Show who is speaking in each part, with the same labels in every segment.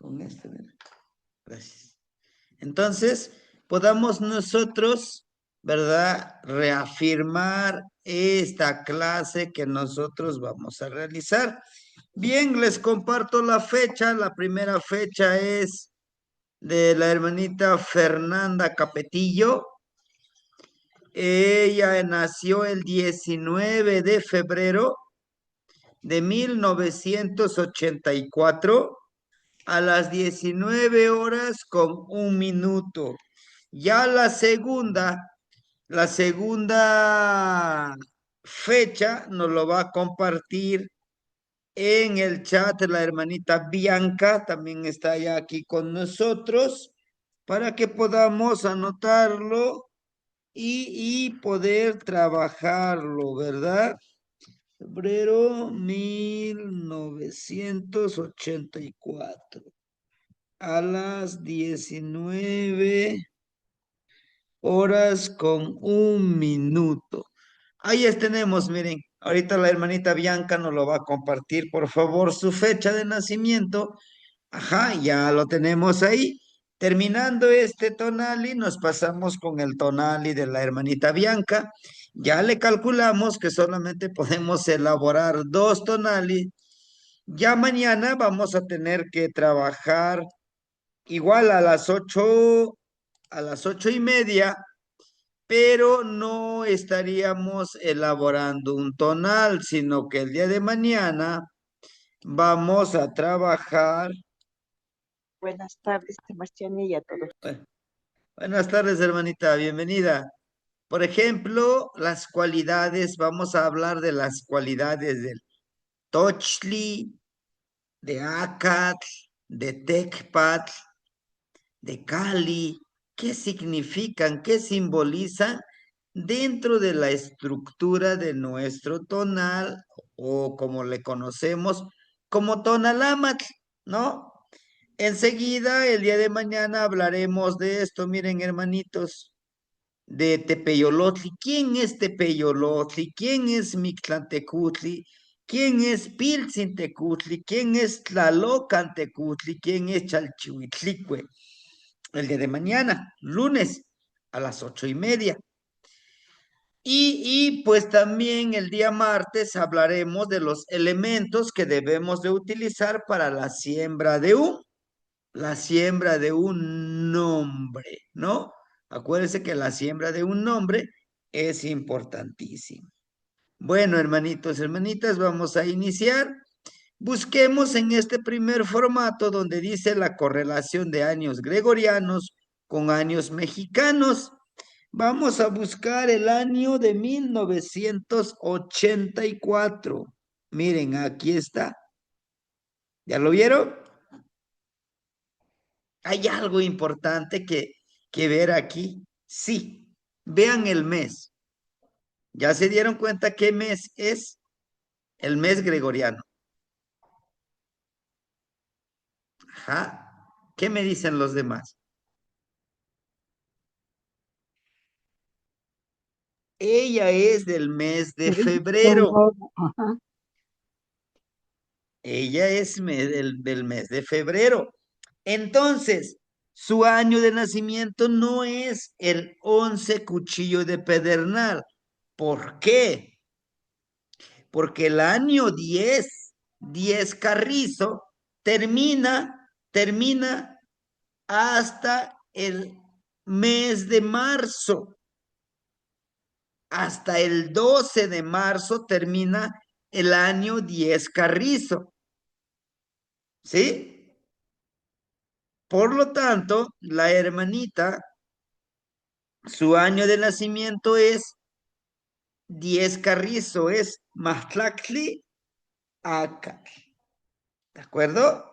Speaker 1: Con este, mira. Gracias. Entonces, podamos nosotros, ¿verdad? Reafirmar esta clase que nosotros vamos a realizar. Bien, les comparto la fecha. La primera fecha es de la hermanita Fernanda Capetillo. Ella nació el 19 de febrero de 1984 a las 19 horas con 1 minuto. Ya la segunda fecha nos lo va a compartir en el chat la hermanita Bianca, también está ya aquí con nosotros, para que podamos anotarlo y poder trabajarlo, ¿verdad? Febrero 1984 a las 19 horas con 1 minuto. Ahí tenemos, miren, ahorita la hermanita Bianca nos lo va a compartir, por favor, su fecha de nacimiento. Ajá, ya lo tenemos ahí. Terminando este tonali, nos pasamos con el tonali de la hermanita Bianca. Ya le calculamos que solamente podemos elaborar 2 tonali. Ya mañana vamos a tener que trabajar igual a las 8:30, pero no estaríamos elaborando un tonal, sino que el día de mañana vamos a trabajar.
Speaker 2: Buenas tardes, Sebastián, y a todos.
Speaker 1: Buenas tardes, hermanita, bienvenida. Por ejemplo, las cualidades, vamos a hablar de las cualidades del Tochli, de Acatl, de Tecpatl, de Cali. ¿Qué significan, qué simbolizan dentro de la estructura de nuestro tonal, o como le conocemos como tonalamatl, ¿no? Enseguida, el día de mañana hablaremos de esto. Miren, hermanitos, de Tepeyolotli. ¿Quién es Tepeyolotli? ¿Quién es Mictlantecutli? ¿Quién es Piltzintecutli? ¿Quién es Tlalocantecutli? ¿Quién es Chalchihuitlicue? El día de mañana, lunes, a las 8:30. Pues también el día martes hablaremos de los elementos que debemos de utilizar para la siembra de un nombre, ¿no? Acuérdense que la siembra de un nombre es importantísima. Bueno, hermanitos, hermanitas, vamos a iniciar. Busquemos en este primer formato donde dice la correlación de años gregorianos con años mexicanos. Vamos a buscar el año de 1984. Miren, aquí está. ¿Ya lo vieron? ¿Hay algo importante que ver aquí? Sí. Vean el mes. ¿Ya se dieron cuenta qué mes es? El mes gregoriano. Ajá. ¿Qué me dicen los demás? Ella es del mes de febrero.
Speaker 2: Ajá.
Speaker 1: Ella es del mes de febrero. Entonces, su año de nacimiento no es el 11 cuchillo de pedernal. ¿Por qué? Porque el año 10 carrizo, termina hasta el mes de marzo. Hasta el 12 de marzo termina el año 10 carrizo. ¿Sí? Por lo tanto, la hermanita, su año de nacimiento es 10 carrizo, es Mahtlactli Acatl. ¿De acuerdo?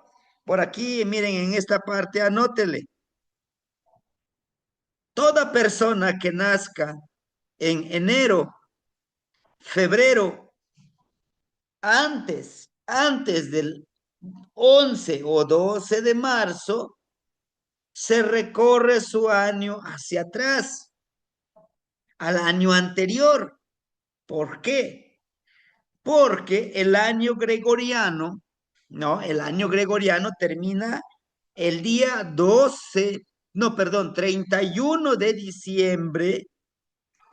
Speaker 1: Por aquí, miren, en esta parte, anótele. Toda persona que nazca en enero, febrero, antes del 11 o 12 de marzo, se recorre su año hacia atrás, al año anterior. ¿Por qué? Porque el año gregoriano, ¿no? El año gregoriano termina el día 12, no, perdón, 31 de diciembre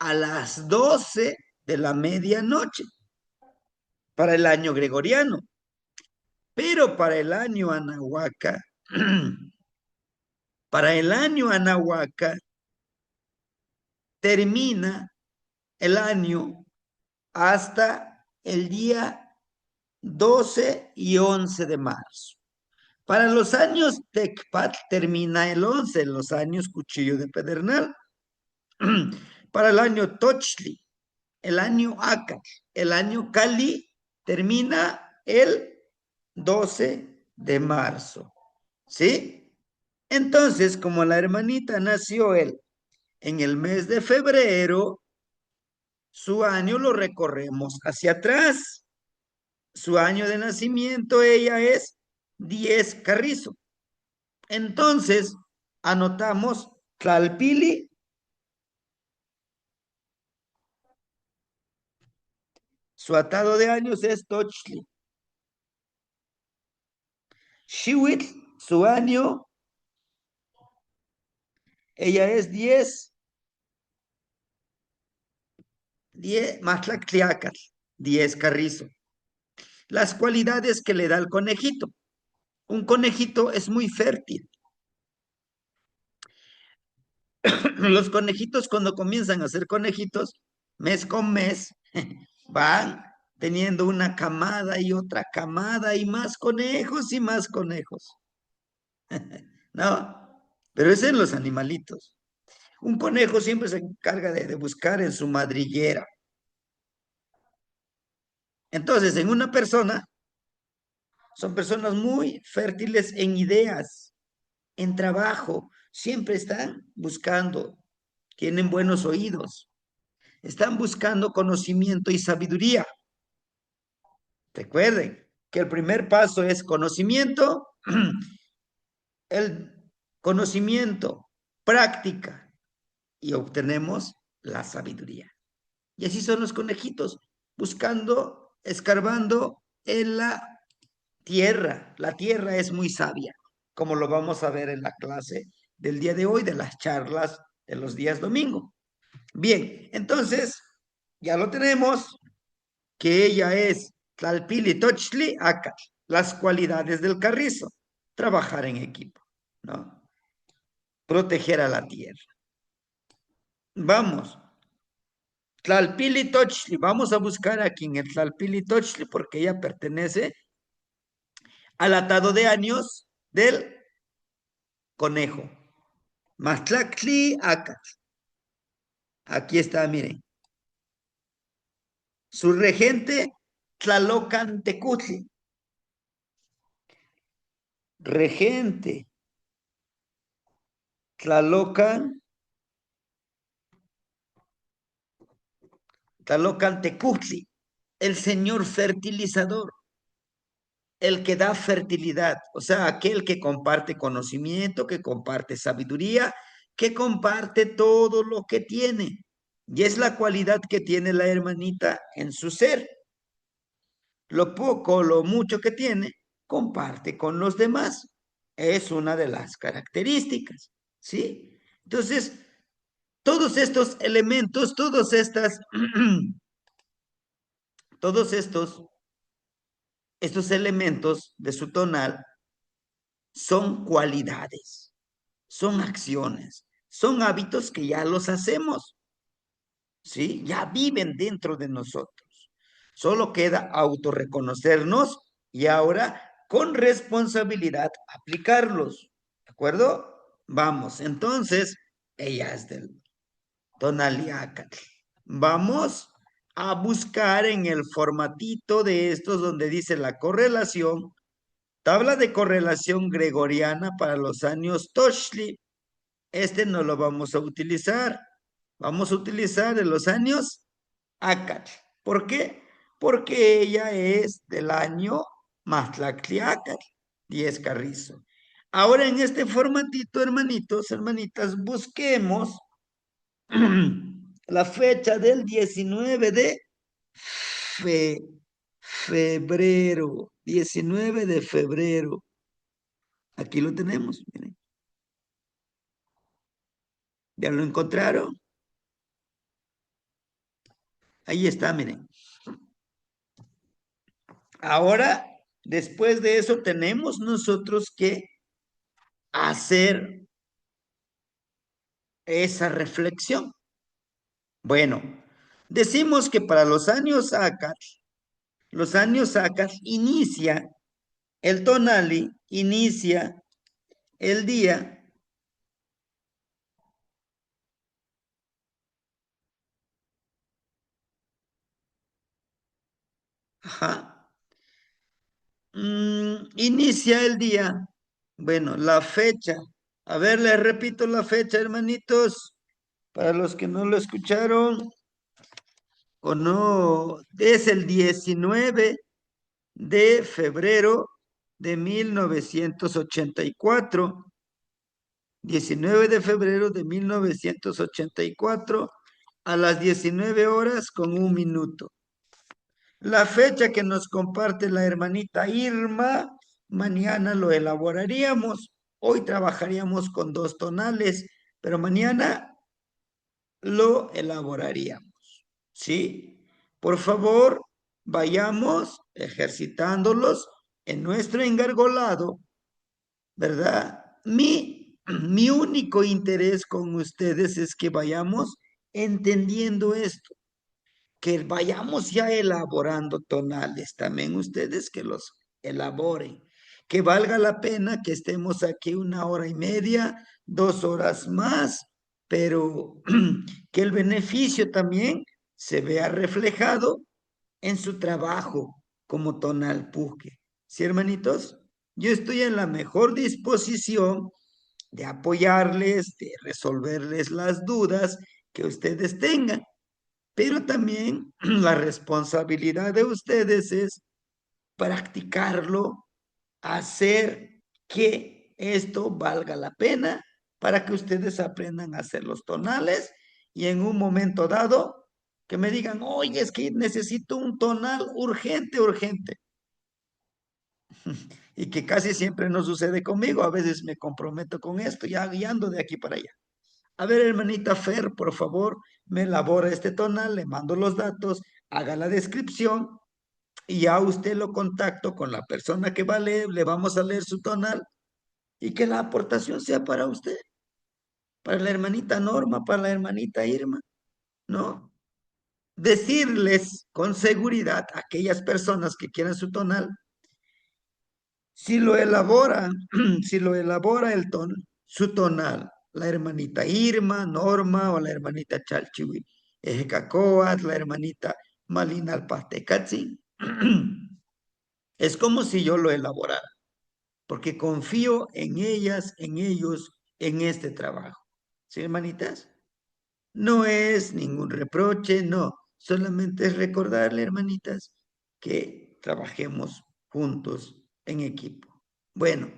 Speaker 1: a las 12 de la medianoche para el año gregoriano. Pero para el año Anahuaca, para el año Anahuaca termina el año hasta el día 12 y 11 de marzo. Para los años Tecpat termina el 11, en los años Cuchillo de Pedernal. Para el año Tochli, el año Acal, el año Cali termina el 12 de marzo. ¿Sí? Entonces, como la hermanita nació él en el mes de febrero, su año lo recorremos hacia atrás. Su año de nacimiento, ella es 10 Carrizo. Entonces, anotamos Tlalpili, su atado de años es Tochli. Shiwit, su año, ella es 10 Matlactliacal, 10 Carrizo. Las cualidades que le da el conejito. Un conejito es muy fértil. Los conejitos cuando comienzan a ser conejitos, mes con mes, van teniendo una camada y otra camada y más conejos y más conejos. No, pero es en los animalitos. Un conejo siempre se encarga de buscar en su madriguera. Entonces, en una persona, son personas muy fértiles en ideas, en trabajo, siempre están buscando, tienen buenos oídos, están buscando conocimiento y sabiduría. Recuerden que el primer paso es conocimiento, el conocimiento, práctica, y obtenemos la sabiduría. Y así son los conejitos, buscando, escarbando en la tierra. La tierra es muy sabia, como lo vamos a ver en la clase del día de hoy, de las charlas de los días domingo. Bien, entonces, ya lo tenemos, que ella es Tlalpili Tochli Aca, las cualidades del carrizo, trabajar en equipo, ¿no? Proteger a la tierra. Vamos, Tlalpili Tochli, vamos a buscar aquí en el Tlalpili Tochli porque ella pertenece al atado de años del conejo. Mastlactli Acat. Aquí está, miren. Su regente, Tlalocan Tecutli. Regente, Tlalocan Tecutli. El señor fertilizador, el que da fertilidad, o sea, aquel que comparte conocimiento, que comparte sabiduría, que comparte todo lo que tiene. Y es la cualidad que tiene la hermanita en su ser. Lo poco, lo mucho que tiene, comparte con los demás. Es una de las características, ¿sí? Entonces, todos estos elementos, todos estos elementos de su tonal son cualidades, son acciones, son hábitos que ya los hacemos, ¿sí? Ya viven dentro de nosotros. Solo queda autorreconocernos y ahora con responsabilidad aplicarlos, ¿de acuerdo? Vamos, entonces, ella es del Tonaliacatl. Vamos a buscar en el formatito de estos donde dice la correlación, tabla de correlación gregoriana para los años Toshli. Este no lo vamos a utilizar. Vamos a utilizar en los años Acat. ¿Por qué? Porque ella es del año Matlactliacat, 10 Carrizo. Ahora en este formatito, hermanitos, hermanitas, busquemos la fecha del 19 de febrero. 19 de febrero. Aquí lo tenemos, miren. ¿Ya lo encontraron? Ahí está, miren. Ahora, después de eso, tenemos nosotros que hacer esa reflexión. Bueno, decimos que para los años ACAT inicia, el tonali inicia el día, ajá, inicia el día, bueno, la fecha. A ver, les repito la fecha, hermanitos, para los que no lo escucharon o no, es el 19 de febrero de 1984. 19 de febrero de 1984 a las 19 horas con 1 minuto. La fecha que nos comparte la hermanita Irma, mañana lo elaboraríamos. Hoy trabajaríamos con 2 tonales, pero mañana lo elaboraríamos. ¿Sí? Por favor, vayamos ejercitándolos en nuestro engargolado, ¿verdad? Mi único interés con ustedes es que vayamos entendiendo esto, que vayamos ya elaborando tonales, también ustedes que los elaboren, que valga la pena que estemos aquí 1 hora y media, 2 horas más, pero que el beneficio también se vea reflejado en su trabajo como tonal puque. ¿Sí, hermanitos? Yo estoy en la mejor disposición de apoyarles, de resolverles las dudas que ustedes tengan, pero también la responsabilidad de ustedes es practicarlo, hacer que esto valga la pena para que ustedes aprendan a hacer los tonales y en un momento dado que me digan, oye, es que necesito un tonal urgente, urgente. Y que casi siempre no sucede conmigo. A veces me comprometo con esto, ya guiando de aquí para allá. A ver, hermanita Fer, por favor, me elabora este tonal, le mando los datos, haga la descripción y ya usted lo contacto con la persona que va a leer, le vamos a leer su tonal y que la aportación sea para usted, para la hermanita Norma, para la hermanita Irma, ¿no? Decirles con seguridad a aquellas personas que quieran su tonal, si lo elabora, si lo elabora su tonal, la hermanita Irma, Norma o la hermanita Chalchiwi, Ejecacoat, la hermanita Malina Alpastecatzi, es como si yo lo elaborara, porque confío en ellas, en ellos, en este trabajo. ¿Sí, hermanitas? No es ningún reproche, no. Solamente es recordarle, hermanitas, que trabajemos juntos en equipo. Bueno,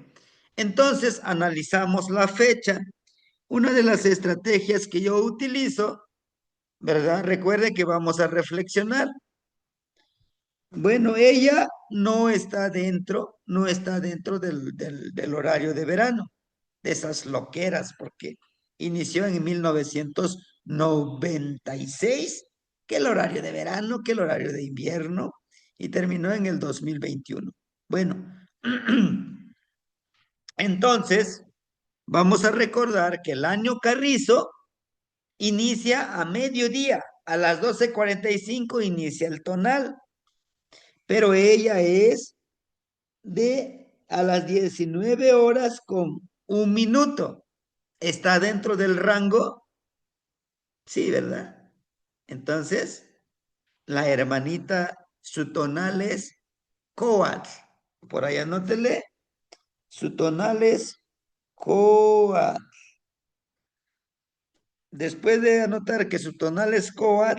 Speaker 1: entonces analizamos la fecha. Una de las estrategias que yo utilizo, ¿verdad? Recuerde que vamos a reflexionar. Bueno, ella no está dentro del horario de verano, de esas loqueras, porque inició en 1996, que el horario de verano, que el horario de invierno, y terminó en el 2021. Bueno, entonces, vamos a recordar que el año Carrizo inicia a mediodía, a las 12:45 inicia el tonal, pero ella es de a las 19 horas con 1 minuto. ¿Está dentro del rango? Sí, ¿verdad? Entonces, la hermanita, su tonal es Coat. Por ahí anótele. Su tonal es Coat. Después de anotar que su tonal es Coat,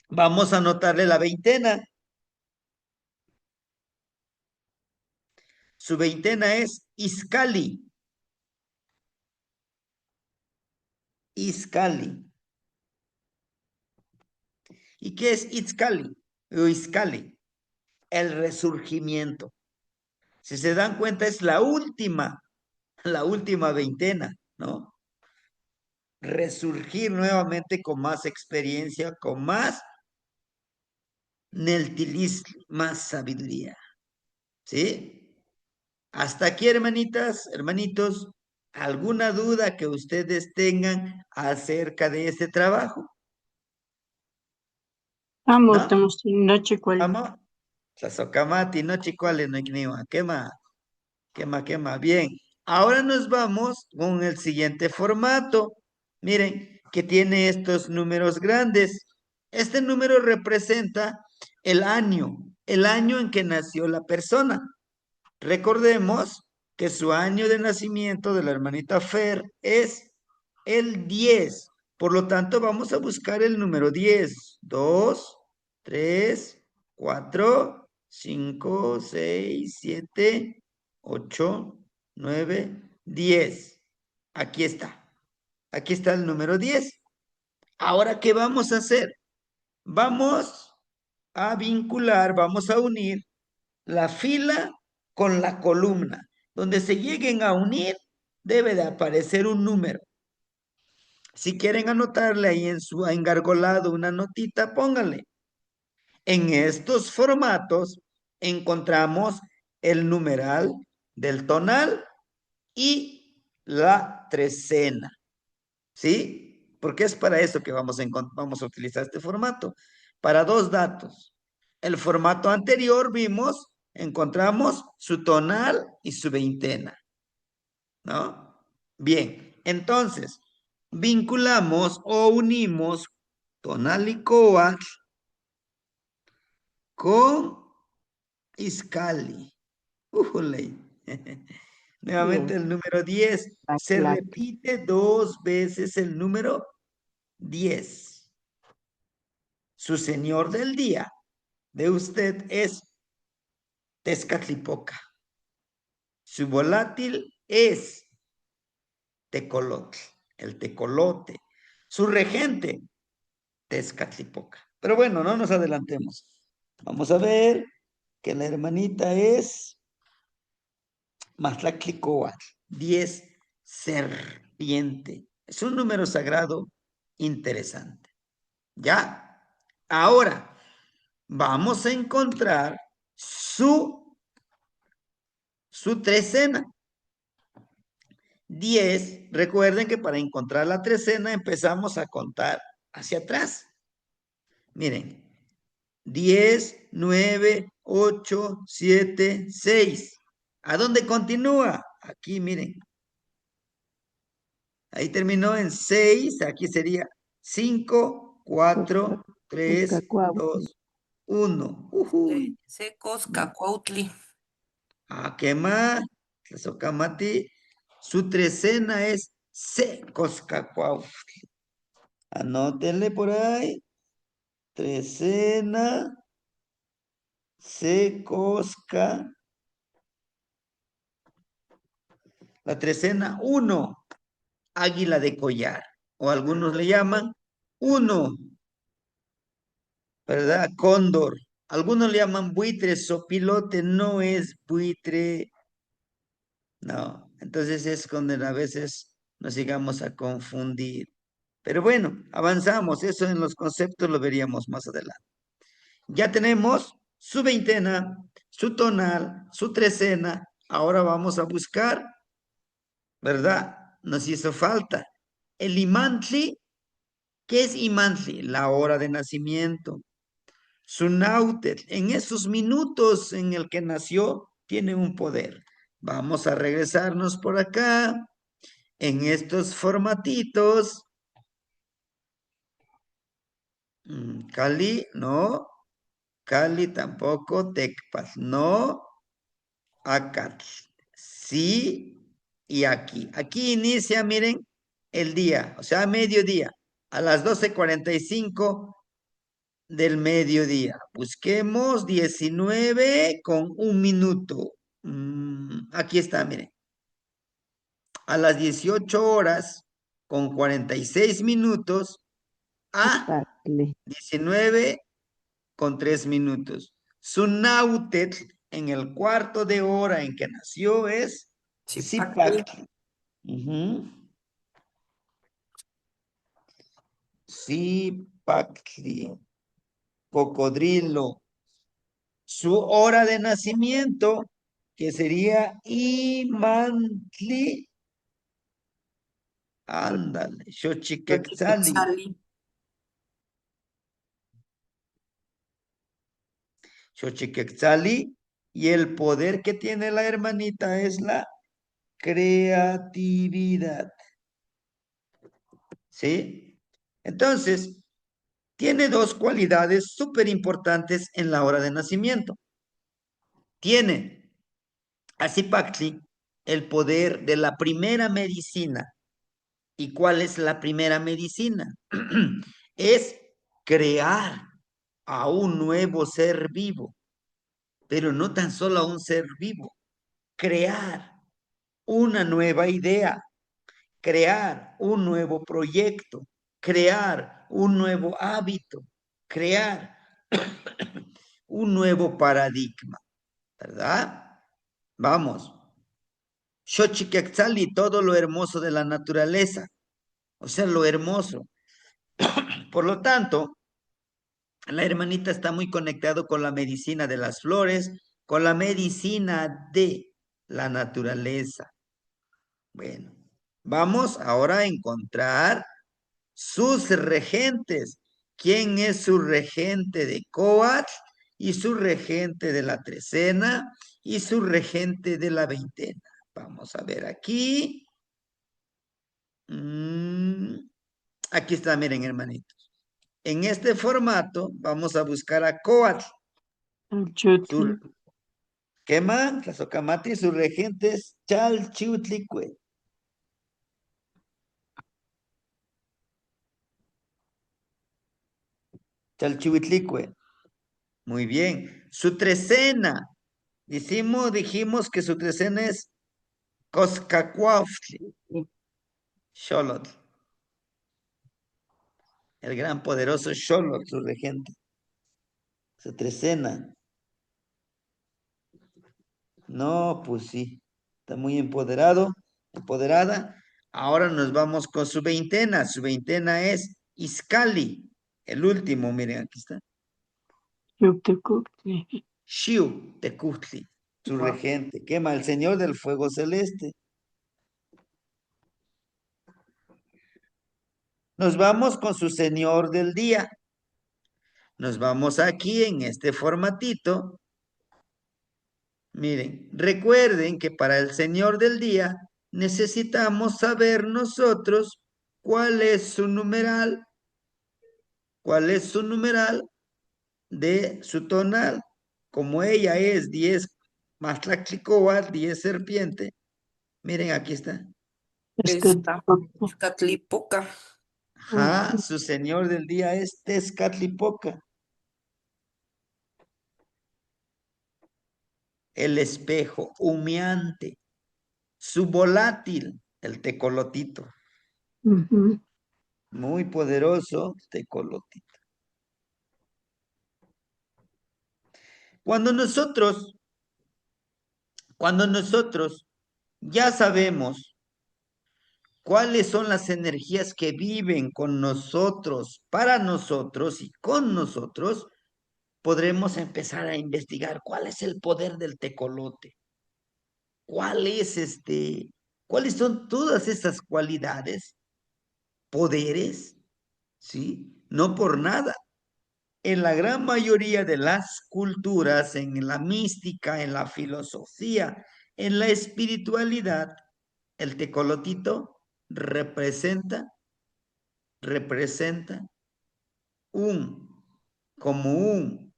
Speaker 1: vamos a anotarle la veintena. Su veintena es Iscali. Iscali. ¿Y qué es Itzcali? O Iscali. El resurgimiento. Si se dan cuenta, es la última veintena, ¿no? Resurgir nuevamente con más experiencia, con más neltilis, más sabiduría, ¿sí? Hasta aquí, hermanitas, hermanitos, ¿alguna duda que ustedes tengan acerca de este trabajo?
Speaker 2: Amo,
Speaker 1: ¿No?
Speaker 2: estamos en noche cual.
Speaker 1: ¿Vamos? Tlazokamati, no chicuales, no ikniwa. Quema, quema, quema. Bien. Ahora nos vamos con el siguiente formato. Miren, que tiene estos números grandes. Este número representa el año en que nació la persona. Recordemos que su año de nacimiento de la hermanita Fer es el 10. Por lo tanto, vamos a buscar el número 10. 2, 3, 4, 5, 6, 7, 8, 9, 10. Aquí está. Aquí está el número 10. Ahora, ¿qué vamos a hacer? Vamos a vincular, vamos a unir la fila con la columna. Donde se lleguen a unir, debe de aparecer un número. Si quieren anotarle ahí en su engargolado una notita, pónganle. En estos formatos encontramos el numeral del tonal y la trecena. ¿Sí? Porque es para eso que vamos a utilizar este formato. Para dos datos. El formato anterior vimos, encontramos su tonal y su veintena. ¿No? Bien, entonces, vinculamos o unimos tonal y coax con iscali. Ujule. Nuevamente
Speaker 2: Bien,
Speaker 1: el número 10.
Speaker 2: está
Speaker 1: Se
Speaker 2: claro.
Speaker 1: repite dos veces el número 10. Su señor del día de usted es Tezcatlipoca. Su volátil es Tecolotl, el tecolote. Su regente, Tezcatlipoca. Pero bueno, no nos adelantemos. Vamos a ver que la hermanita es Maztlactlicoatl, 10 serpiente. Es un número sagrado interesante. ¿Ya? Ahora vamos a encontrar su trecena. 10. Recuerden que para encontrar la trecena empezamos a contar hacia atrás. Miren, 10, 9, 8, 7, 6. ¿A dónde continúa? Aquí, miren. Ahí terminó en 6. Aquí sería 5,
Speaker 2: Cusca,
Speaker 1: 4, 3,
Speaker 2: Cuscacuautli.
Speaker 1: 2, 1.
Speaker 3: Secos, Cacuautli.
Speaker 1: ¿Qué más? Tlazocamati. Su trecena es secos cacuau. Anótenle por ahí. Trecena, secosca. La trecena 1, águila de collar. O algunos le llaman 1, ¿verdad? Cóndor. Algunos le llaman buitre, sopilote, no es buitre. No, entonces es cuando a veces nos llegamos a confundir. Pero bueno, avanzamos, eso en los conceptos lo veríamos más adelante. Ya tenemos su veintena, su tonal, su trecena. Ahora vamos a buscar, ¿verdad? Nos hizo falta. El imantli, ¿qué es imantli? La hora de nacimiento. Su nautet, en esos minutos en el que nació, tiene un poder. Vamos a regresarnos por acá, en estos formatitos. Cali, no. Cali tampoco. Tecpas, no. Acá. Sí. Y aquí. Aquí inicia, miren, el día, o sea, mediodía, a las 12:45 del mediodía. Busquemos 19 con un minuto. Aquí está, miren. A las 18 horas con 46 minutos a
Speaker 2: Atacle.
Speaker 1: 19 con 3 minutos. Su nautet en el cuarto de hora en que nació es
Speaker 3: Zipactli.
Speaker 1: Zipactli. Zipactli, cocodrilo. Su hora de nacimiento, que sería Imantli, ándale, Xochiquetzali.
Speaker 3: Xochiquetzali.
Speaker 1: Xochiquetzali, y el poder que tiene la hermanita es la creatividad. ¿Sí? Entonces, tiene dos cualidades súper importantes en la hora de nacimiento. Tiene a Zipactli el poder de la primera medicina. ¿Y cuál es la primera medicina? Es crear a un nuevo ser vivo, pero no tan solo a un ser vivo, crear una nueva idea, crear un nuevo proyecto, crear un nuevo hábito, crear un nuevo paradigma, ¿verdad? Vamos. Xochiquetzali, todo lo hermoso de la naturaleza, o sea, lo hermoso. Por lo tanto, la hermanita está muy conectado con la medicina de las flores, con la medicina de la naturaleza. Bueno, vamos ahora a encontrar sus regentes. ¿Quién es su regente de Coatl y su regente de la trecena y su regente de la veintena? Vamos a ver aquí. Aquí está, miren, hermanitos. En este formato vamos a buscar a Coatl.
Speaker 2: Chutli.
Speaker 1: ¿Qué más? Tlazocamati, sus regentes Chalchiutlicue. Chalchihuitlicue. Muy bien. Su trecena. Dijimos que su trecena es Coscacuautli. Xolotl. El gran poderoso Xolotl, su regente. Su trecena. No, pues sí. Está muy empoderado, empoderada. Ahora nos vamos con su veintena. Su veintena es Iscali. El último, miren, aquí está.
Speaker 2: Yuctecutli.
Speaker 1: Xiu Tecutli, su regente. Quema el señor del fuego celeste. Nos vamos con su señor del día. Nos vamos aquí en este formatito. Miren, recuerden que para el señor del día necesitamos saber nosotros cuál es su numeral. ¿Cuál es su numeral de su tonal? Como ella es 10 más Tlactlicoa, 10 serpiente. Miren, aquí está.
Speaker 3: Tezcatlipoca.
Speaker 1: Ajá, su señor del día es Tezcatlipoca. El espejo humeante. Su volátil, el tecolotito. Muy poderoso tecolotito. Cuando nosotros ya sabemos cuáles son las energías que viven con nosotros, para nosotros y con nosotros, podremos empezar a investigar cuál es el poder del tecolote. ¿Cuáles son todas esas cualidades, poderes? ¿Sí? No por nada. En la gran mayoría de las culturas, en la mística, en la filosofía, en la espiritualidad, el tecolotito representa como un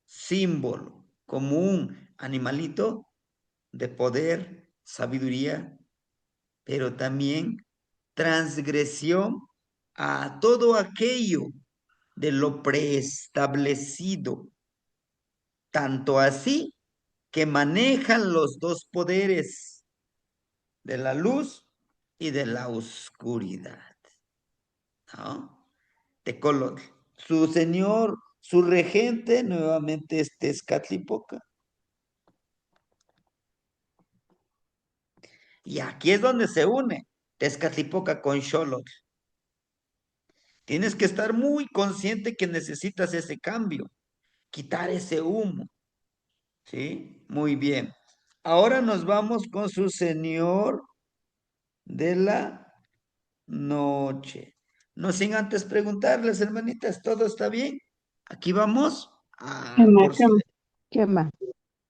Speaker 1: símbolo, como un animalito de poder, sabiduría, pero también transgresión a todo aquello de lo preestablecido, tanto así que manejan los dos poderes de la luz y de la oscuridad. ¿No? Tecolotl. Su señor, su regente nuevamente es Tezcatlipoca. Y aquí es donde se une Tezcatlipoca con Xolotl. Tienes que estar muy consciente que necesitas ese cambio, quitar ese humo. ¿Sí? Muy bien. Ahora nos vamos con su señor de la noche. No sin antes preguntarles, hermanitas, ¿todo está bien? Aquí vamos. Ah,
Speaker 2: Quema,
Speaker 1: por si
Speaker 2: quema.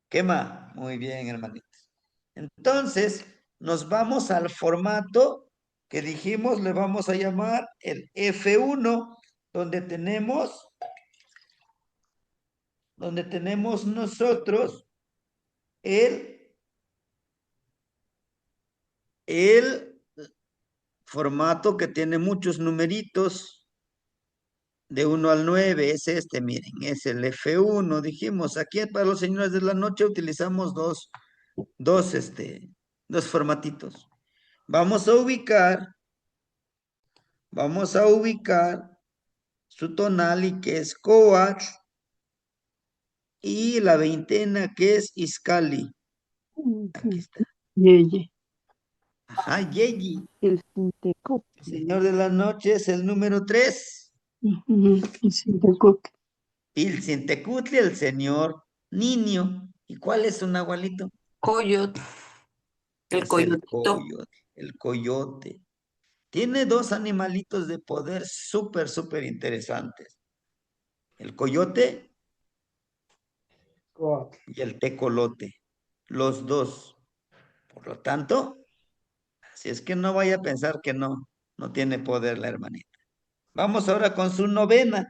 Speaker 1: quema. Muy bien, hermanitas. Entonces, nos vamos al formato que dijimos, le vamos a llamar el F1, donde tenemos nosotros el formato que tiene muchos numeritos de 1 al 9, es este, miren, es el F1, dijimos, aquí para los señores de la noche utilizamos dos formatitos. Vamos a ubicar su tonal que es coax y la veintena que es iscali. Aquí está.
Speaker 2: Yeye.
Speaker 1: Ajá, yeyi.
Speaker 2: El Sintecoc.
Speaker 1: El señor de la noche es el número 3.
Speaker 2: El Sintecoc.
Speaker 1: Pilsintecutli, el señor niño. ¿Y cuál es su nahualito?
Speaker 3: Coyote. El
Speaker 1: Es el
Speaker 3: coyotito.
Speaker 1: coyote, el coyote. Tiene dos animalitos de poder súper, súper interesantes. El coyote y el tecolote. Los dos. Por lo tanto, si es que no vaya a pensar que no tiene poder la hermanita. Vamos ahora con su novena.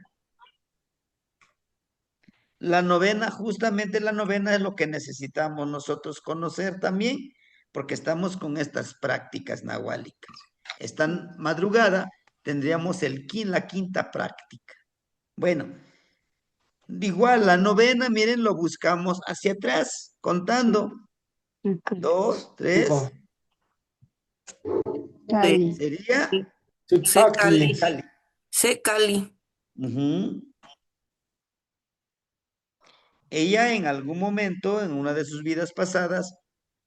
Speaker 1: Justamente la novena es lo que necesitamos nosotros conocer también, porque estamos con estas prácticas nahuálicas. Esta madrugada tendríamos la quinta práctica. Bueno, igual la novena, miren, lo buscamos hacia atrás, contando. 2, 3,
Speaker 2: Cali.
Speaker 1: sería
Speaker 3: Secali.
Speaker 1: Cali.
Speaker 3: Secali.
Speaker 1: Ujú. Ella en algún momento, en una de sus vidas pasadas,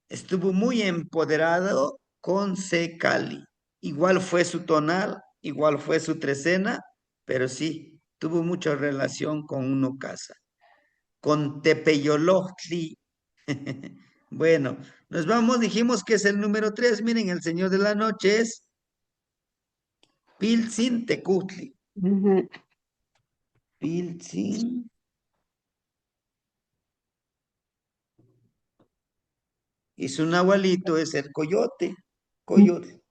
Speaker 1: estuvo muy empoderado con Cali. Igual fue su tonal, igual fue su trecena, pero sí, tuvo mucha relación con uno casa. Con Tepeyolotli. Bueno, nos vamos, dijimos que es el número 3. Miren, el señor de la noche es Piltzin Tecutli. Piltzin. Y su nahualito es el coyote. Coyote.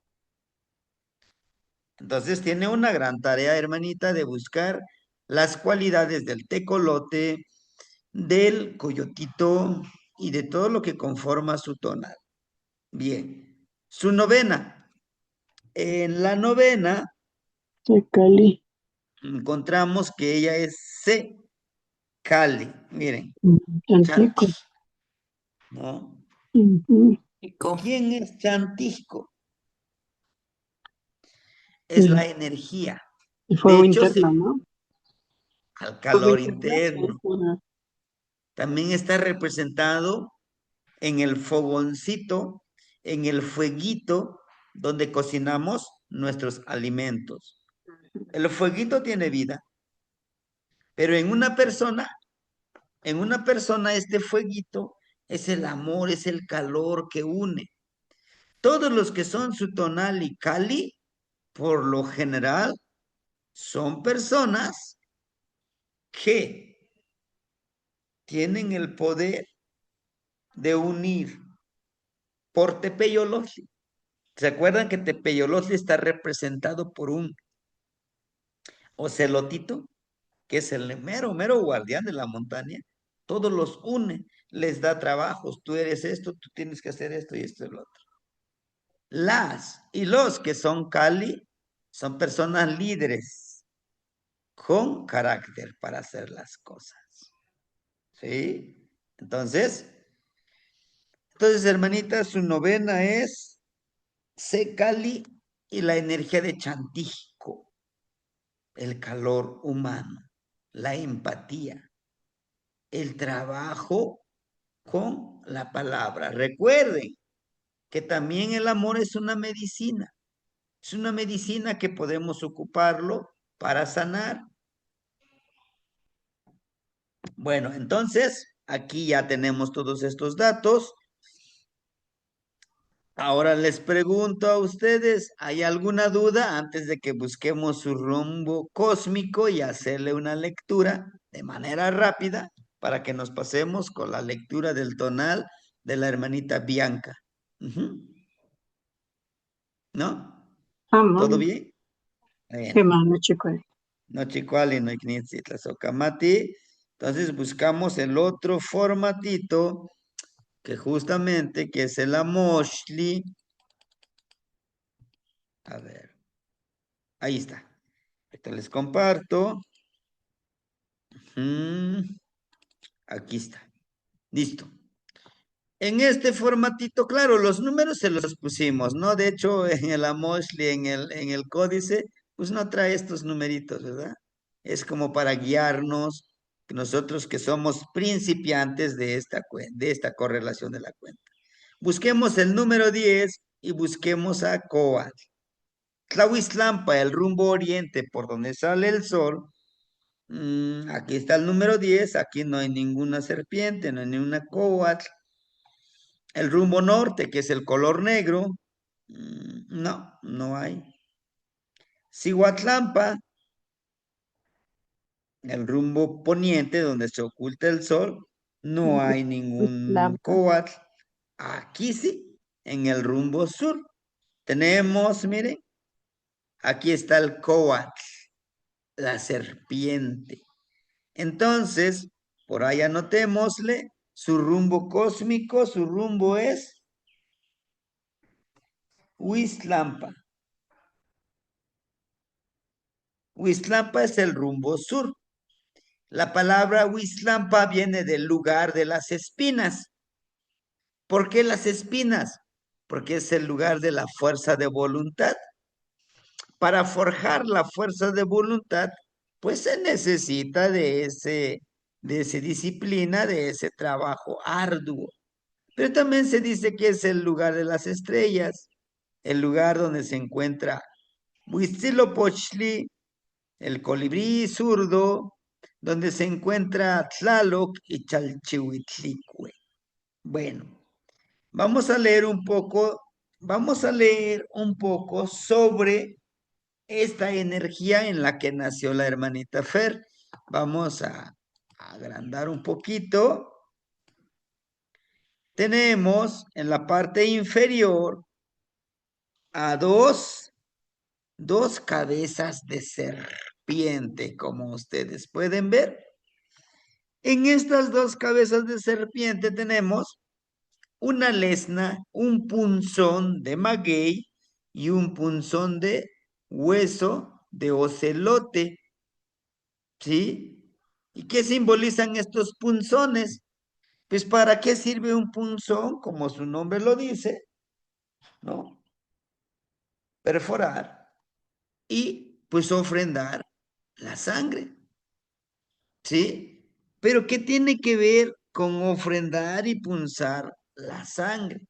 Speaker 1: Entonces tiene una gran tarea, hermanita, de buscar las cualidades del tecolote, del coyotito y de todo lo que conforma su tonal. Bien, su novena. En la novena
Speaker 2: Cali.
Speaker 1: encontramos que ella es C, Cali. Miren,
Speaker 2: Chantico.
Speaker 1: Chantisco, ¿no?
Speaker 3: Chico.
Speaker 1: ¿Quién es Chantisco? Es
Speaker 2: El,
Speaker 1: la energía.
Speaker 2: el
Speaker 1: De
Speaker 2: fuego
Speaker 1: hecho,
Speaker 2: interno, ¿no?
Speaker 1: al
Speaker 2: Fuego
Speaker 1: calor
Speaker 2: interno.
Speaker 1: interno. También está representado en el fogoncito, en el fueguito donde cocinamos nuestros alimentos. El fueguito tiene vida, pero en una persona este fueguito es el amor, es el calor que une. Todos los que son su tonal y cali, por lo general, son personas que tienen el poder de unir por Tepeyolotli. ¿Se acuerdan que Tepeyolotli está representado por un ocelotito, que es el mero, mero guardián de la montaña? Todos los une, les da trabajos. Tú eres esto, tú tienes que hacer esto y esto y lo otro. Las y los que son Cali son personas líderes con carácter para hacer las cosas. ¿Sí? Entonces, hermanita, su novena es C Cali y la energía de Chantico, el calor humano, la empatía, el trabajo con la palabra. Recuerden que también el amor es una medicina. Es una medicina que podemos ocuparlo para sanar. Bueno, entonces, aquí ya tenemos todos estos datos. Ahora les pregunto a ustedes, ¿hay alguna duda antes de que busquemos su rumbo cósmico y hacerle una lectura de manera rápida para que nos pasemos con la lectura del tonal de la hermanita Bianca? Ujú. ¿No? ¿Todo
Speaker 2: Amén.
Speaker 1: bien?
Speaker 2: Qué
Speaker 1: Bueno,
Speaker 2: mano, chico.
Speaker 1: no chicuali, no ignitzitla socamati. Entonces buscamos el otro formatito que justamente que es el amoshli. A ver, ahí está. Esto les comparto. Aquí está. Listo. En este formatito, claro, los números se los pusimos, ¿no? De hecho, en el Amoshli, en el códice, pues no trae estos numeritos, ¿verdad? Es como para guiarnos, nosotros que somos principiantes de esta correlación de la cuenta. Busquemos el número 10 y busquemos a Coat. Tlahuiztlampa, el rumbo oriente por donde sale el sol. Aquí está el número 10, aquí no hay ninguna serpiente, no hay ninguna coatl. El rumbo norte, que es el color negro, no, no hay. Cihuatlampa, el rumbo poniente, donde se oculta el sol, no hay ningún
Speaker 2: Lampa.
Speaker 1: coatl. Aquí sí, en el rumbo sur. Tenemos, miren, aquí está el coatl, la serpiente. Entonces, por ahí anotémosle su rumbo cósmico, su rumbo es Huiztlampa. Huiztlampa es el rumbo sur. La palabra Huiztlampa viene del lugar de las espinas. ¿Por qué las espinas? Porque es el lugar de la fuerza de voluntad. Para forjar la fuerza de voluntad, pues se necesita de esa disciplina, de ese trabajo arduo. Pero también se dice que es el lugar de las estrellas, el lugar donde se encuentra Huitzilopochtli, el colibrí zurdo, donde se encuentra Tlaloc y Chalchihuitlicue. Bueno, vamos a leer un poco sobre esta energía en la que nació la hermanita Fer. Vamos a agrandar un poquito. Tenemos en la parte inferior a dos cabezas de serpiente, como ustedes pueden ver. En estas dos cabezas de serpiente tenemos una lesna, un punzón de maguey y un punzón de hueso de ocelote. ¿Sí? ¿Y qué simbolizan estos punzones? Pues ¿para qué sirve un punzón? Como su nombre lo dice, ¿no? Perforar y pues ofrendar la sangre. ¿Sí? Pero ¿qué tiene que ver con ofrendar y punzar la sangre?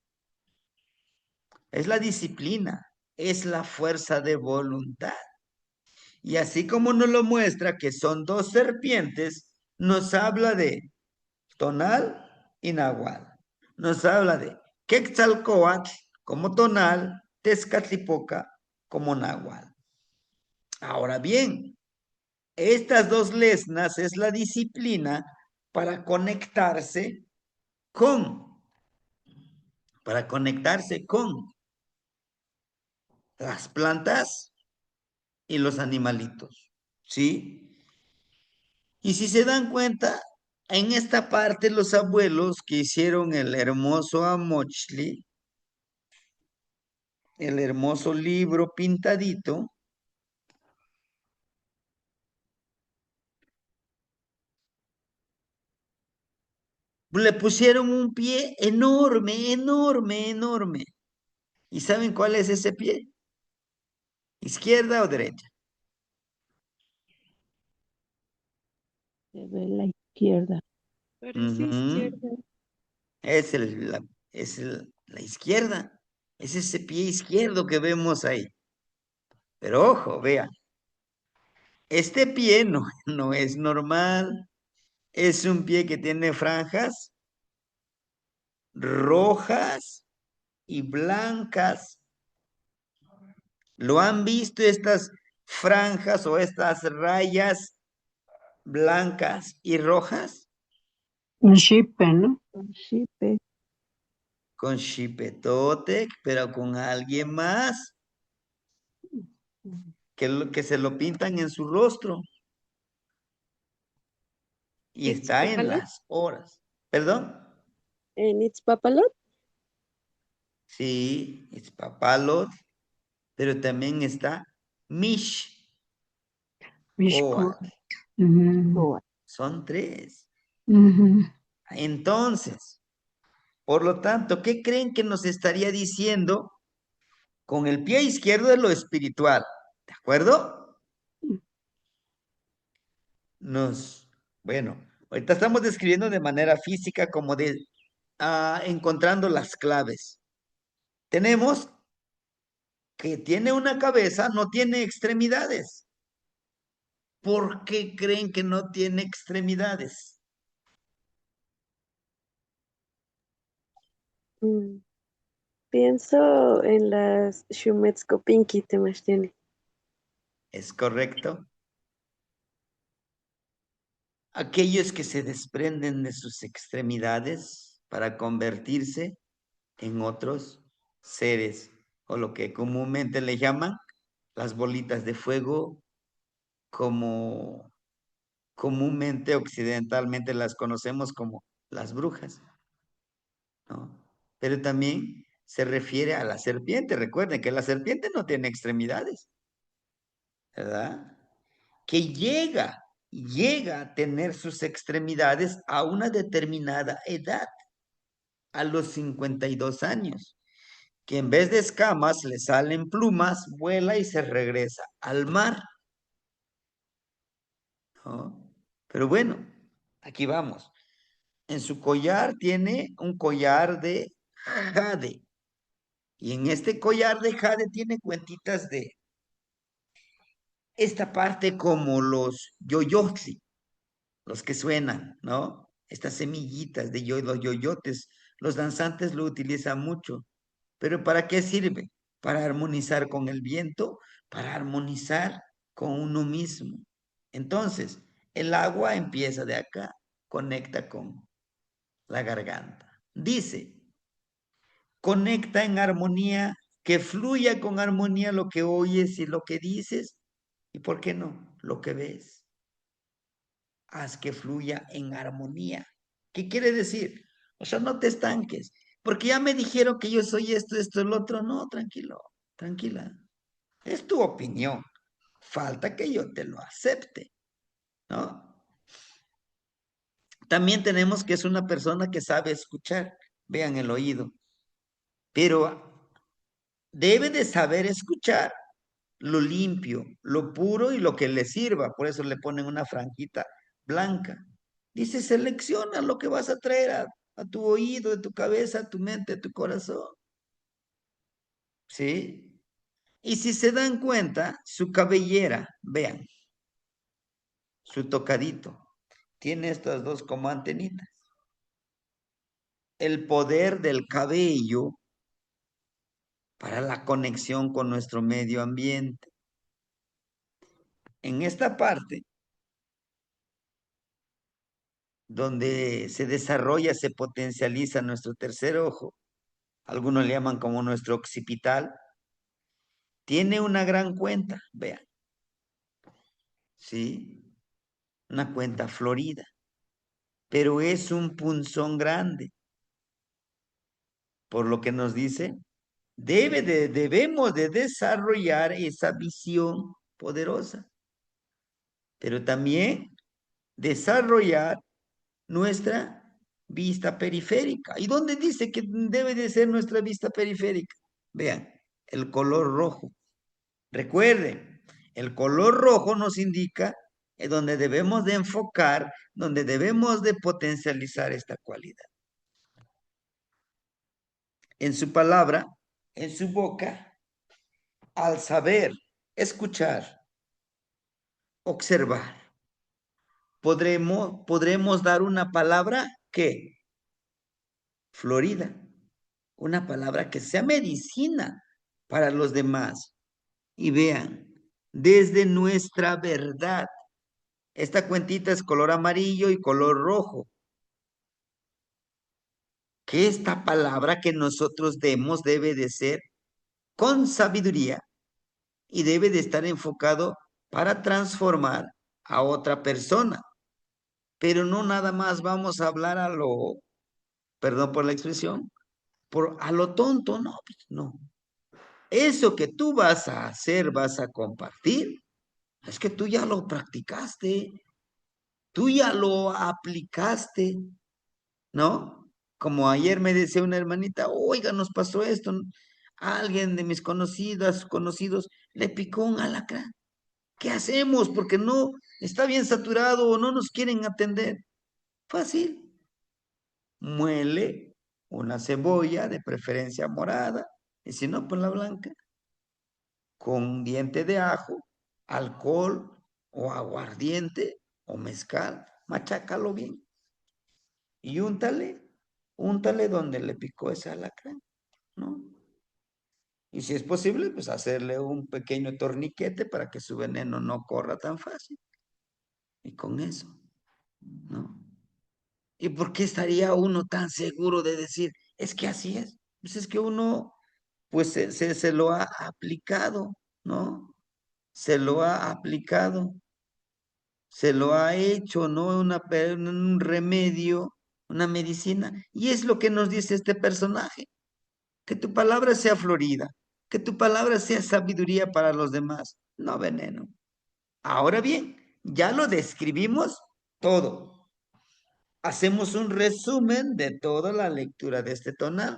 Speaker 1: Es la disciplina, es la fuerza de voluntad. Y así como nos lo muestra que son dos serpientes, nos habla de tonal y nahual. Nos habla de Quetzalcóatl como tonal, Tezcatlipoca como nahual. Ahora bien, estas dos lesnas es la disciplina para conectarse con, para conectarse con las plantas y los animalitos, ¿sí? Y si se dan cuenta, en esta parte los abuelos que hicieron el hermoso Amochli, el hermoso libro pintadito, le pusieron un pie enorme, enorme, enorme. ¿Y saben cuál es ese pie? ¿Izquierda o derecha?
Speaker 2: Se ve la izquierda.
Speaker 4: Parece
Speaker 1: Ujú.
Speaker 4: izquierda.
Speaker 1: Es la izquierda. Es ese pie izquierdo que vemos ahí. Pero ojo, vean. Este pie no es normal. Es un pie que tiene franjas rojas y blancas. ¿Lo han visto estas franjas o estas rayas blancas y rojas?
Speaker 2: Un shipe, ¿no? Un shipe.
Speaker 1: Con chipetote, pero con alguien más que se lo pintan en su rostro y
Speaker 4: It's
Speaker 1: está en
Speaker 4: papalot.
Speaker 1: las horas. ¿Perdón?
Speaker 4: And it's papalot.
Speaker 1: Sí, es papalot, pero también está Mish
Speaker 2: Mishpo.
Speaker 1: Coat.
Speaker 2: Ujú.
Speaker 1: Son tres.
Speaker 2: Ujú.
Speaker 1: Entonces, por lo tanto, ¿qué creen que nos estaría diciendo con el pie izquierdo de lo espiritual? ¿De acuerdo? Bueno, ahorita estamos describiendo de manera física como encontrando las claves. Tenemos que tiene una cabeza, no tiene extremidades. ¿Por qué creen que no tiene extremidades?
Speaker 4: Mm. Pienso en las Shumetskopinki Temashtiani.
Speaker 1: ¿Es correcto? Aquellos que se desprenden de sus extremidades para convertirse en otros seres, o lo que comúnmente le llaman las bolitas de fuego, como comúnmente occidentalmente las conocemos como las brujas, ¿no? Pero también se refiere a la serpiente. Recuerden que la serpiente no tiene extremidades, ¿verdad? Que llega a tener sus extremidades a una determinada edad, a los 52 años, que en vez de escamas le salen plumas, vuela y se regresa al mar, ¿no? Pero bueno, aquí vamos. En su collar tiene un collar de jade. Y en este collar de jade tiene cuentitas de esta parte como los yoyotli, los que suenan, ¿no? Estas semillitas de los yoyotes, los danzantes lo utilizan mucho. ¿Pero para qué sirve? Para armonizar con el viento, para armonizar con uno mismo. Entonces, el agua empieza de acá, conecta con la garganta. Dice, conecta en armonía, que fluya con armonía lo que oyes y lo que dices, y ¿por qué no? Lo que ves. Haz que fluya en armonía. ¿Qué quiere decir? O sea, no te estanques, porque ya me dijeron que yo soy esto, esto, el otro. No, tranquilo, tranquila. Es tu opinión. Falta que yo te lo acepte, ¿no? También tenemos que es una persona que sabe escuchar. Vean el oído. Pero debe de saber escuchar lo limpio, lo puro y lo que le sirva. Por eso le ponen una franjita blanca. Dice, selecciona lo que vas a traer a tu oído, a tu cabeza, a tu mente, a tu corazón. ¿Sí? Y si se dan cuenta, su cabellera, vean, su tocadito, tiene estas dos como antenitas. El poder del cabello para la conexión con nuestro medio ambiente. En esta parte, donde se desarrolla, se potencializa nuestro tercer ojo, algunos le llaman como nuestro occipital, tiene una gran cuenta, vean, ¿sí? Una cuenta florida, pero es un punzón grande, por lo que nos dice, debemos de desarrollar esa visión poderosa, pero también desarrollar nuestra vista periférica. ¿Y dónde dice que debe de ser nuestra vista periférica? Vean, el color rojo. Recuerden, el color rojo nos indica donde debemos de enfocar, donde debemos de potencializar esta cualidad. En su palabra, en su boca al saber, escuchar, observar. Podremos dar una palabra que florida, una palabra que sea medicina para los demás. Y vean, desde nuestra verdad, esta cuentita es color amarillo y color rojo. Que esta palabra que nosotros demos debe de ser con sabiduría y debe de estar enfocado para transformar a otra persona. Pero no nada más vamos a hablar a lo, perdón por la expresión, a lo tonto, no, pues no. Eso que tú vas a hacer, vas a compartir, es que tú ya lo practicaste, tú ya lo aplicaste, ¿no? Como ayer me decía una hermanita, oiga, nos pasó esto, alguien de mis conocidos, le picó un alacrán. ¿Qué hacemos? Porque no está bien saturado o no nos quieren atender. Fácil. Muele una cebolla, de preferencia morada, y si no, pues la blanca, con un diente de ajo, alcohol o aguardiente o mezcal, machácalo bien. Y úntale donde le picó ese alacrán, ¿no? Y si es posible, pues hacerle un pequeño torniquete para que su veneno no corra tan fácil. Y con eso, ¿no? ¿Y por qué estaría uno tan seguro de decir, es que así es? Pues es que uno, pues se lo ha aplicado, ¿no? Se lo ha aplicado, se lo ha hecho, ¿no? Un remedio, una medicina. Y es lo que nos dice este personaje, que tu palabra sea florida, que tu palabra sea sabiduría para los demás, no veneno. Ahora bien, ya lo describimos todo. Hacemos un resumen de toda la lectura de este tonal,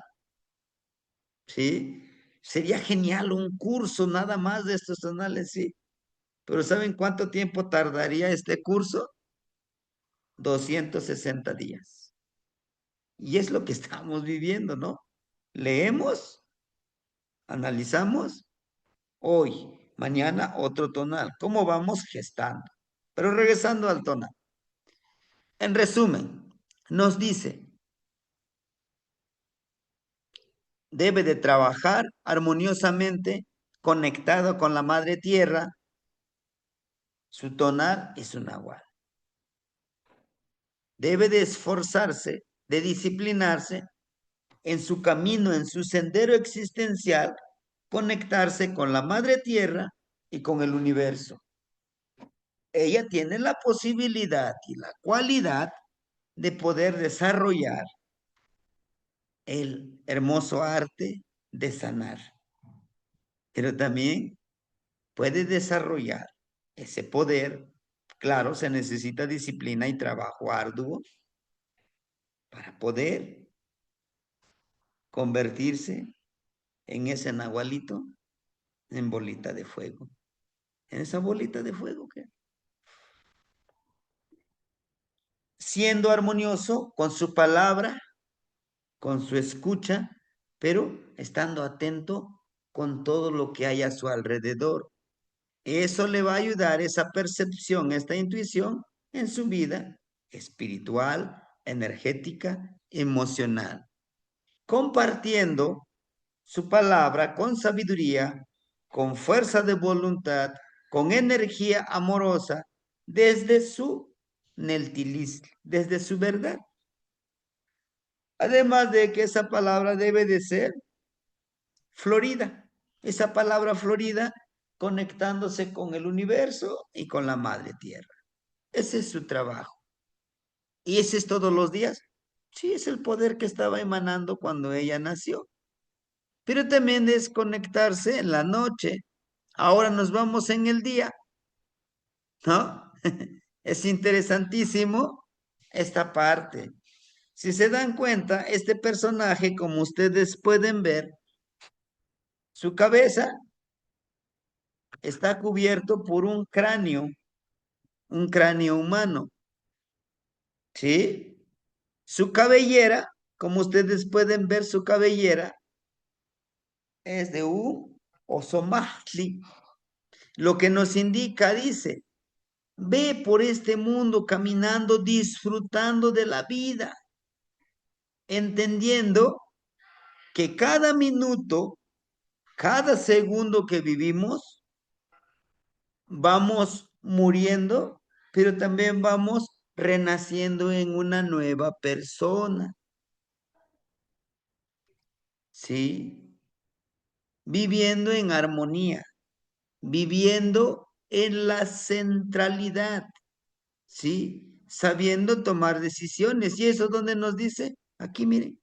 Speaker 1: ¿sí? Sería genial un curso nada más de estos tonales, sí. Pero ¿saben cuánto tiempo tardaría este curso? 260 días. Y es lo que estamos viviendo, ¿no? Leemos, analizamos, hoy, mañana otro tonal. ¿Cómo vamos gestando? Pero regresando al tonal. En resumen, nos dice, debe de trabajar armoniosamente conectado con la madre tierra. Su tonal es un agua. Debe de esforzarse, de disciplinarse en su camino, en su sendero existencial, conectarse con la madre tierra y con el universo. Ella tiene la posibilidad y la cualidad de poder desarrollar el hermoso arte de sanar, pero también puede desarrollar ese poder. Claro, se necesita disciplina y trabajo arduo para poder convertirse en ese nahualito en bolita de fuego. En esa bolita de fuego, ¿qué? Siendo armonioso con su palabra, con su escucha, pero estando atento con todo lo que hay a su alrededor. Eso le va a ayudar, esa percepción, esta intuición, en su vida espiritual, energética, emocional. Compartiendo su palabra con sabiduría, con fuerza de voluntad, con energía amorosa, desde su neltilismo, desde su verdad. Además de que esa palabra debe de ser florida, esa palabra florida conectándose con el universo y con la madre tierra. Ese es su trabajo. ¿Y ese es todos los días? Sí, es el poder que estaba emanando cuando ella nació. Pero también es conectarse en la noche. Ahora nos vamos en el día, ¿no? Es interesantísimo esta parte. Si se dan cuenta, este personaje, como ustedes pueden ver, su cabeza está cubierto por un cráneo humano, ¿sí? Su cabellera, como ustedes pueden ver, su cabellera es de un oso mahtli. Lo que nos indica, dice, ve por este mundo caminando, disfrutando de la vida, entendiendo que cada minuto, cada segundo que vivimos, vamos muriendo, pero también vamos renaciendo en una nueva persona. ¿Sí? Viviendo en armonía, viviendo en la centralidad, ¿sí? Sabiendo tomar decisiones. ¿Y eso es donde nos dice? Aquí, miren,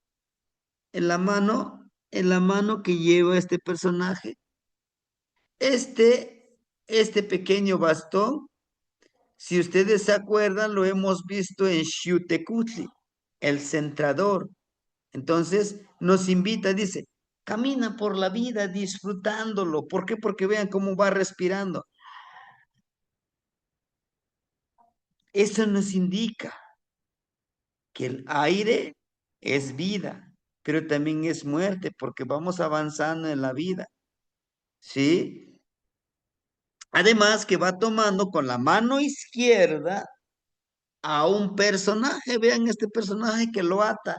Speaker 1: en la mano que lleva este personaje. Este pequeño bastón, si ustedes se acuerdan, lo hemos visto en Xiuhtecutli, el centrador. Entonces nos invita, dice, camina por la vida disfrutándolo. ¿Por qué? Porque vean cómo va respirando. Eso nos indica que el aire es vida, pero también es muerte, porque vamos avanzando en la vida. ¿Sí? Además que va tomando con la mano izquierda a un personaje. Vean este personaje que lo ata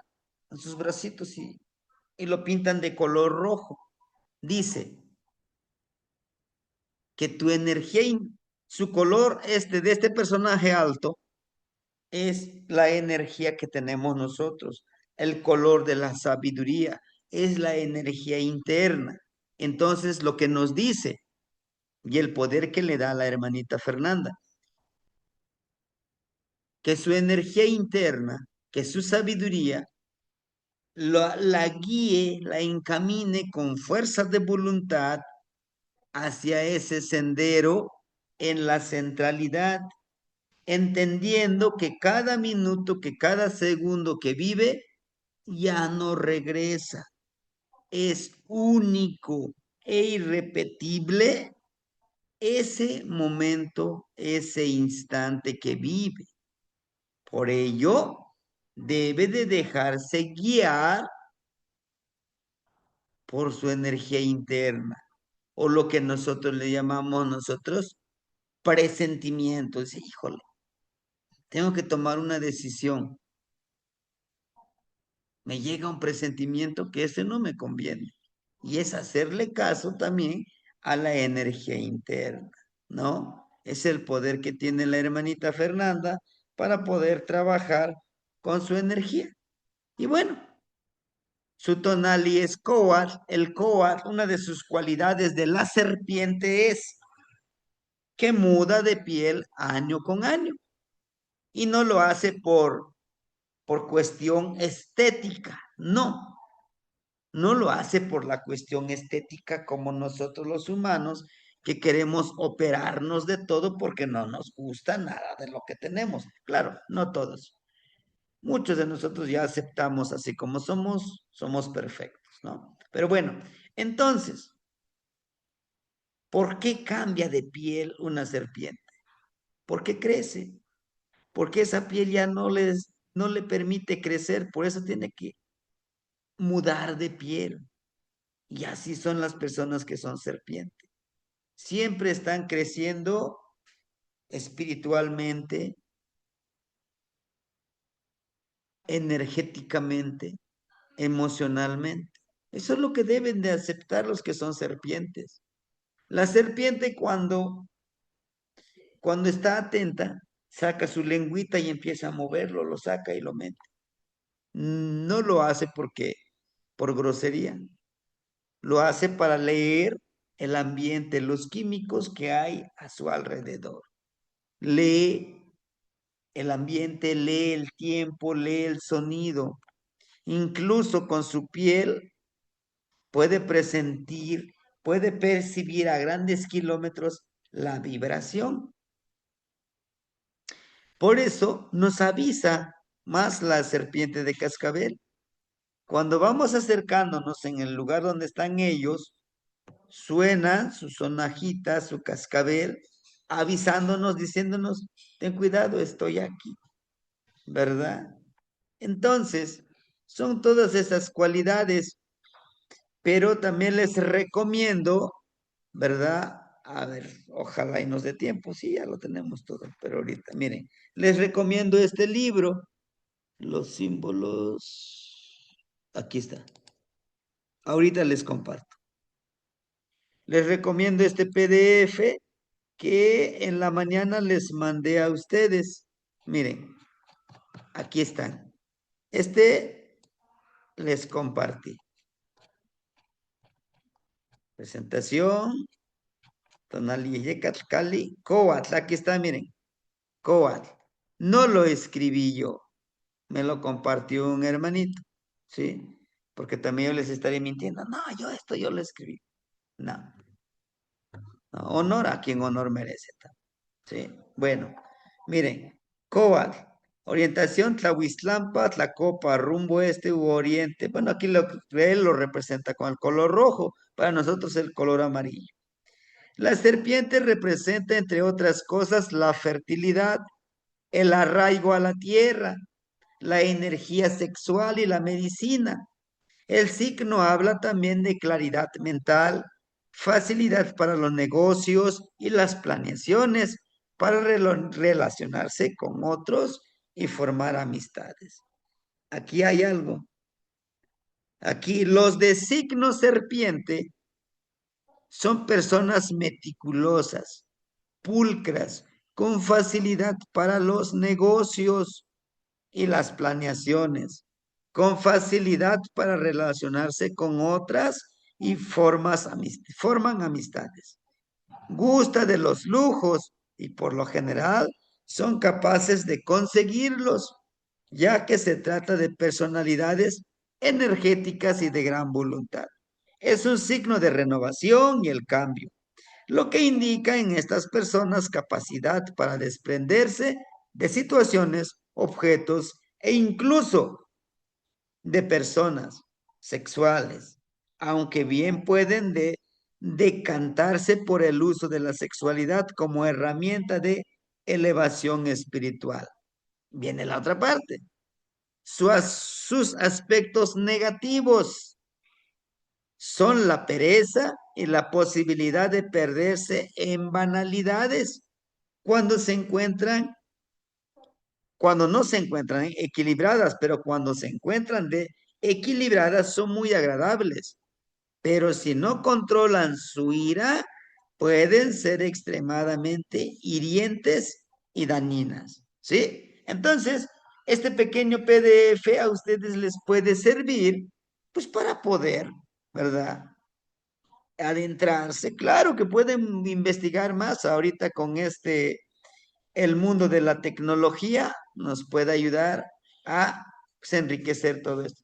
Speaker 1: en sus bracitos y lo pintan de color rojo. Dice que tu energía, su color de este personaje alto, es la energía que tenemos nosotros. El color de la sabiduría es la energía interna. Entonces, lo que nos dice y el poder que le da a la hermanita Fernanda, que su energía interna, que su sabiduría la guíe, la encamine con fuerzas de voluntad hacia ese sendero en la centralidad, entendiendo que cada minuto, que cada segundo que vive, ya no regresa. Es único e irrepetible ese momento, ese instante que vive. Por ello, debe de dejarse guiar por su energía interna, o lo que nosotros le llamamos presentimientos. Híjole, tengo que tomar una decisión. Me llega un presentimiento que ese no me conviene. Y es hacerle caso también a la energía interna, ¿no? Es el poder que tiene la hermanita Fernanda para poder trabajar con su energía. Y bueno, su tonali es Coat. El Coat, una de sus cualidades de la serpiente es que muda de piel año con año. Y no lo hace por cuestión estética, no. No lo hace por la cuestión estética como nosotros los humanos, que queremos operarnos de todo porque no nos gusta nada de lo que tenemos. Claro, no todos. Muchos de nosotros ya aceptamos así como somos perfectos, ¿no? Pero bueno, entonces, ¿por qué cambia de piel una serpiente? ¿Por qué crece? Porque esa piel ya no le permite crecer, por eso tiene que mudar de piel. Y así son las personas que son serpientes. Siempre están creciendo espiritualmente, energéticamente, emocionalmente. Eso es lo que deben de aceptar los que son serpientes. La serpiente cuando está atenta, saca su lengüita y empieza a moverlo, lo saca y lo mete. No lo hace por grosería. Lo hace para leer el ambiente, los químicos que hay a su alrededor. Lee el ambiente, lee el tiempo, lee el sonido. Incluso con su piel puede presentir, puede percibir a grandes kilómetros la vibración. Por eso nos avisa más la serpiente de cascabel. Cuando vamos acercándonos en el lugar donde están ellos, suena su sonajita, su cascabel, avisándonos, diciéndonos, ten cuidado, estoy aquí, ¿verdad? Entonces, son todas esas cualidades, pero también les recomiendo, ¿verdad? A ver, ojalá y nos dé tiempo, sí, ya lo tenemos todo, pero ahorita, miren, les recomiendo este libro, Los símbolos, aquí está, ahorita les comparto. Les recomiendo este PDF que en la mañana les mandé a ustedes. Miren, aquí están. Este les compartí. Presentación, Tonali Cali, Coatl, aquí está, miren, Coatl. No lo escribí yo, me lo compartió un hermanito, ¿sí? Porque también yo les estaré mintiendo. No, yo lo escribí. No, no, honor a quien honor merece. ¿Sí? Bueno, miren, Coatl, orientación Tlahuiztlampa, Tlacopa, rumbo este u oriente. Bueno, aquí él lo representa con el color rojo, para nosotros el color amarillo. La serpiente representa, entre otras cosas, la fertilidad, el arraigo a la tierra, la energía sexual y la medicina. El signo habla también de claridad mental, facilidad para los negocios y las planeaciones, para relacionarse con otros y formar amistades. Aquí hay algo. Aquí los de signo serpiente son personas meticulosas, pulcras, con facilidad para los negocios y las planeaciones, con facilidad para relacionarse con otras y forman amistades. Gusta de los lujos y por lo general son capaces de conseguirlos, ya que se trata de personalidades energéticas y de gran voluntad. Es un signo de renovación y el cambio, lo que indica en estas personas capacidad para desprenderse de situaciones, objetos e incluso de personas sexuales, aunque bien pueden decantarse por el uso de la sexualidad como herramienta de elevación espiritual. Viene la otra parte. Sus aspectos negativos son la pereza y la posibilidad de perderse en banalidades cuando cuando no se encuentran equilibradas, pero cuando se encuentran equilibradas son muy agradables. Pero si no controlan su ira, pueden ser extremadamente hirientes y dañinas, ¿sí? Entonces, este pequeño PDF a ustedes les puede servir, pues para poder, ¿verdad? Adentrarse. Claro que pueden investigar más ahorita con el mundo de la tecnología nos puede ayudar a pues, enriquecer todo esto.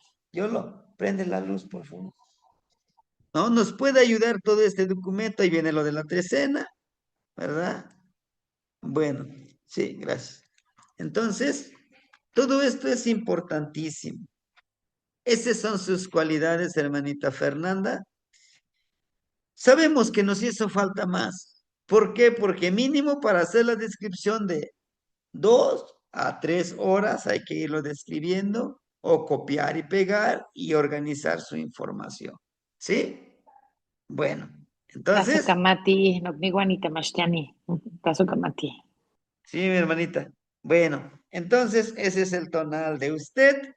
Speaker 1: Prende la luz, por favor. ¿No? Nos puede ayudar todo este documento. Ahí viene lo de la trecena, ¿verdad? Bueno, sí, gracias. Entonces, todo esto es importantísimo. Esas son sus cualidades, hermanita Fernanda. Sabemos que nos hizo falta más. ¿Por qué? Porque mínimo para hacer la descripción de 2 a 3 horas hay que irlo describiendo o copiar y pegar y organizar su información. ¿Sí? Bueno, entonces,
Speaker 5: Tasukamati, nokniwani tamashtiani. Tasukamati.
Speaker 1: sí, mi hermanita. Bueno, entonces ese es el tonal de usted.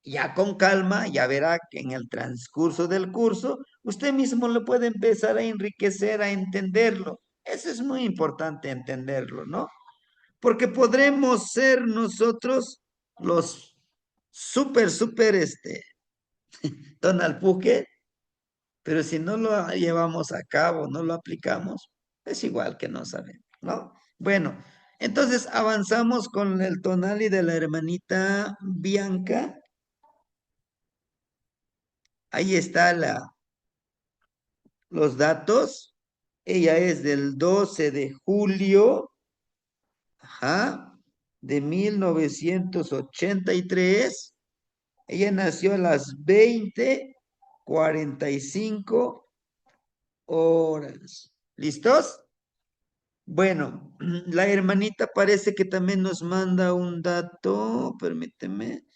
Speaker 1: Ya con calma, ya verá que en el transcurso del curso usted mismo lo puede empezar a enriquecer, a entenderlo. Eso es muy importante entenderlo, ¿no? Porque podremos ser nosotros los súper, tonalpuque, pero si no lo llevamos a cabo, no lo aplicamos, es igual que no sabemos, ¿no? Bueno, entonces avanzamos con el tonali de la hermanita Bianca. Ahí está los datos. Ella es del 12 de julio, ajá, de 1983. Ella nació a las 20:45 horas. ¿Listos? Bueno, la hermanita parece que también nos manda un dato, permíteme.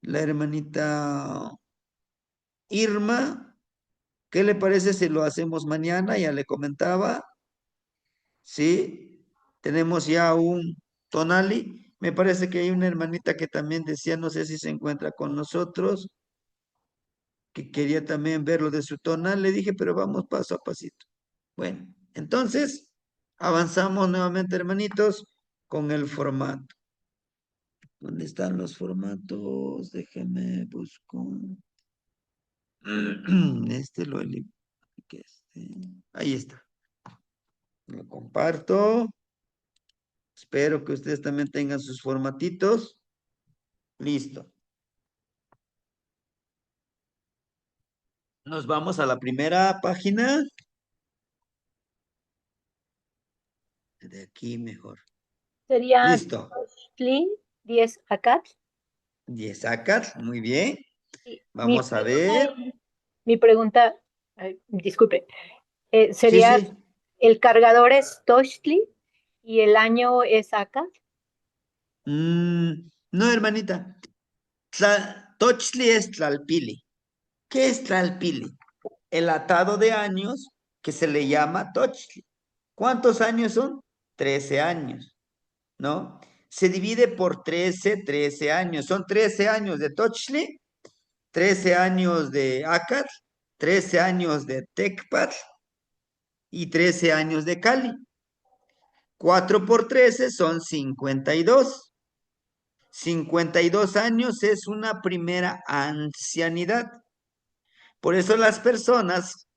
Speaker 1: La hermanita Irma ¿Qué le parece si lo hacemos mañana? Ya le comentaba. Sí, tenemos ya un tonali. Me parece que hay una hermanita que también decía, no sé si se encuentra con nosotros, que quería también ver lo de su tonal. Le dije, pero vamos paso a pasito. Bueno, entonces avanzamos nuevamente, hermanitos, con el formato. ¿Dónde están los formatos? Déjenme buscar. Este lo elimino. Ahí está. Lo comparto. Espero que ustedes también tengan sus formatitos. Listo. Nos vamos a la primera página. De aquí mejor.
Speaker 6: Sería
Speaker 1: Listo.
Speaker 6: Tochtli 10 Acat.
Speaker 1: 10 acá. Muy bien.
Speaker 6: Y
Speaker 1: Vamos a ver.
Speaker 6: mi pregunta, disculpe,
Speaker 1: Sí,
Speaker 6: sería
Speaker 1: sí.
Speaker 6: el cargador es Tochtli y el año es Acat.
Speaker 1: No, hermanita. Tochli es Tlalpili. ¿Qué es Tlalpili? El atado de años que se le llama Tochli. ¿Cuántos años son? 13 años, ¿no? Se divide por 13 años. Son 13 años de Tochli, 13 años de Acat, 13 años de Tecpat y 13 años de Cali. 4 por 13 son 52. 52 años es una primera ancianidad. Por eso las personas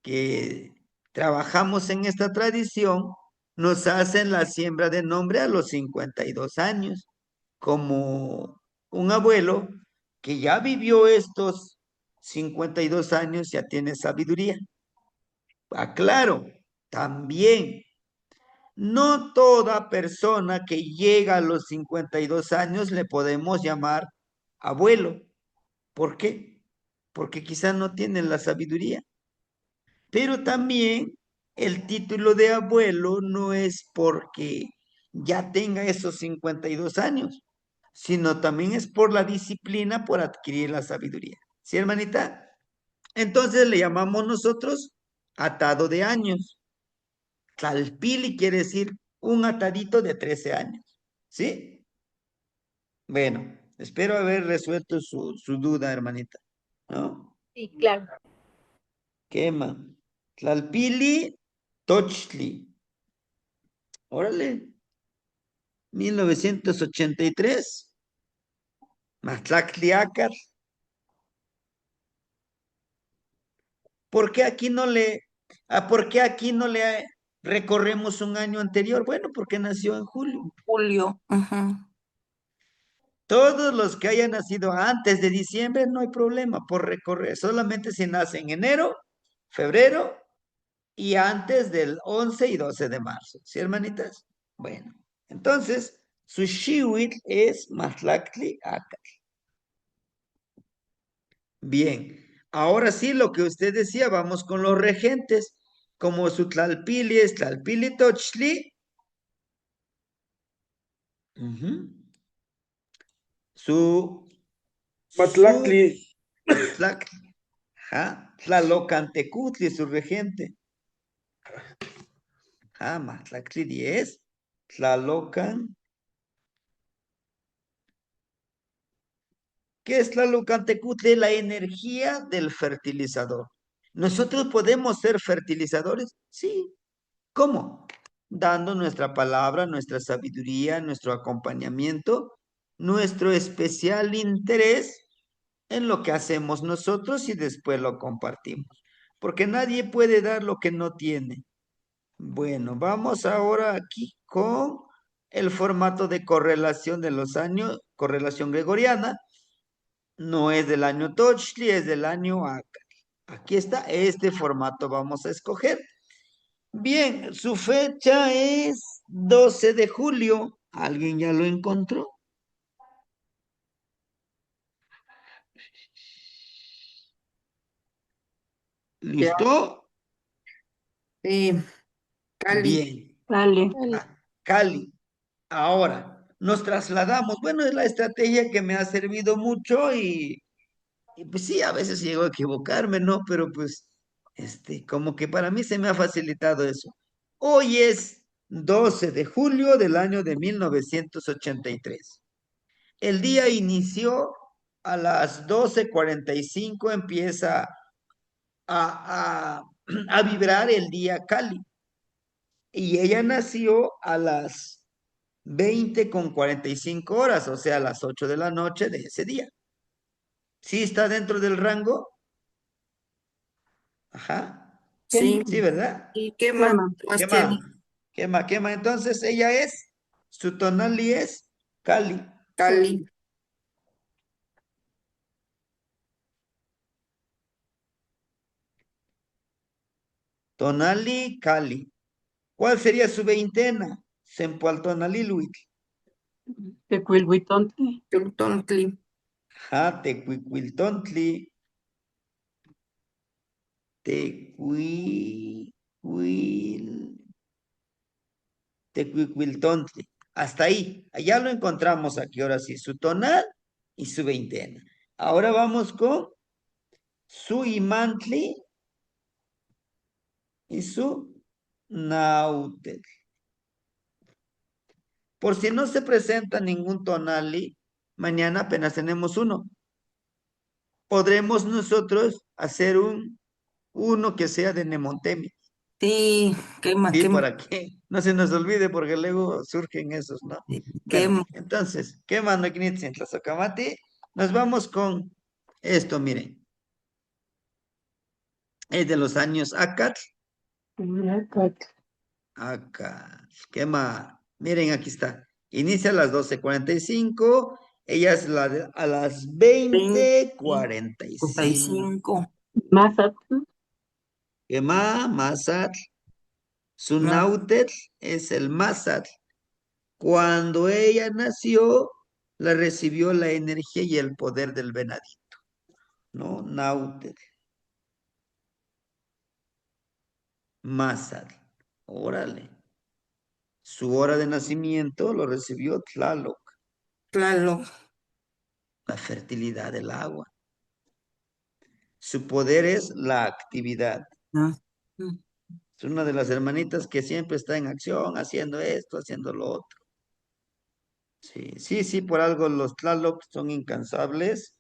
Speaker 1: que trabajamos en esta tradición nos hacen la siembra de nombre a los 52 años, como un abuelo que ya vivió estos 52 años, ya tiene sabiduría. Aclaro, también no toda persona que llega a los 52 años le podemos llamar abuelo. ¿Por qué? Porque quizás no tienen la sabiduría. Pero también el título de abuelo no es porque ya tenga esos 52 años, sino también es por la disciplina, por adquirir la sabiduría. ¿Sí, hermanita? Entonces le llamamos nosotros atado de años. Tlalpili quiere decir un atadito de 13 años. ¿Sí? Bueno, espero haber resuelto su duda, hermanita. ¿No?
Speaker 6: Sí, claro.
Speaker 1: Quema. Tlalpili, Tochli. Órale. 1983. Matlactliacar. ¿Por qué aquí no le, por qué aquí no le recorremos un año anterior? Bueno, porque nació en julio.
Speaker 3: Julio. Ajá.
Speaker 1: Todos los que hayan nacido antes de diciembre no hay problema por recorrer. Solamente si nace en enero, febrero y antes del 11 y 12 de marzo. ¿Sí, hermanitas? Bueno, entonces su shiwit es Matlactli Acar. Bien, ahora sí, lo que usted decía, vamos con los regentes, como su Tlalpili es Tlalpili Tochli, su
Speaker 7: Matlactli.
Speaker 1: Tlalocantecutli, su regente. Matlactli 10, Tlalocan. ¿Qué es Tlalocantecutli? La energía del fertilizador. ¿Nosotros podemos ser fertilizadores? Sí. ¿Cómo? Dando nuestra palabra, nuestra sabiduría, nuestro acompañamiento, nuestro especial interés en lo que hacemos nosotros y después lo compartimos. Porque nadie puede dar lo que no tiene. Bueno, vamos ahora aquí con el formato de correlación de los años, correlación gregoriana. No es del año Tochli, es del año Acar. Aquí está, este formato vamos a escoger. Bien, su fecha es 12 de julio. ¿Alguien ya lo encontró? ¿Listo?
Speaker 3: Sí, Cali.
Speaker 1: Bien.
Speaker 2: Dale.
Speaker 1: Cali. Ahora, nos trasladamos. Bueno, es la estrategia que me ha servido mucho y pues sí, a veces llego a equivocarme, ¿no? Pero pues Como que para mí se me ha facilitado eso. Hoy es 12 de julio del año de 1983. El día inició a las 12:45, empieza a, a vibrar el día Cali. Y ella nació a las 20:45, o sea, a las 8 de la noche de ese día. ¿Sí está dentro del rango? Ajá.
Speaker 3: Sí.
Speaker 1: Sí, ¿verdad?
Speaker 3: ¿Y qué más,
Speaker 2: Quema.
Speaker 1: ¿Qué más?
Speaker 3: Sebastián?
Speaker 1: ¿Qué más? ¿Qué más? Entonces ella su tonali es Cali.
Speaker 3: Cali.
Speaker 1: Tonali, Cali. ¿Cuál sería su veintena? Sempualtonaliluitl.
Speaker 2: Tecuilhuitonte.
Speaker 3: Tultontli.
Speaker 1: Ja, tecuicuiltontli. Tecuicuil. Tecuicuiltontli. Hasta ahí. Allá lo encontramos aquí. Ahora sí, su tonal y su veintena. Ahora vamos con su imantli y su nautel. Por si no se presenta ningún tonali, mañana apenas tenemos uno. Podremos nosotros hacer uno que sea de Nemontemi.
Speaker 3: Sí, quema,
Speaker 1: Sí,
Speaker 3: quema.
Speaker 1: para que no se nos olvide, porque luego surgen esos, ¿no? Bueno,
Speaker 3: Quema.
Speaker 1: entonces, ¿qué mando en Tlazocamati? Nos vamos con esto, miren. Es de los años Acat. Acá, ¿qué más? Miren, aquí está. Inicia a las 12:45. Ella es a las 20:45.
Speaker 3: 55.
Speaker 2: Mazatl.
Speaker 1: ¿Qué más? Mazatl. Su
Speaker 3: Más
Speaker 1: náutetl es el Mazatl. Cuando ella nació, la recibió la energía y el poder del venadito, ¿no? Náutetl. Mazatl. Órale. Su hora de nacimiento lo recibió Tlaloc,
Speaker 3: claro.
Speaker 1: la fertilidad del agua. Su poder es la actividad.
Speaker 3: Ah, mm,
Speaker 1: Es una de las hermanitas que siempre está en acción, haciendo esto, haciendo lo otro. Sí, sí, sí, por algo los Tlaloc son incansables,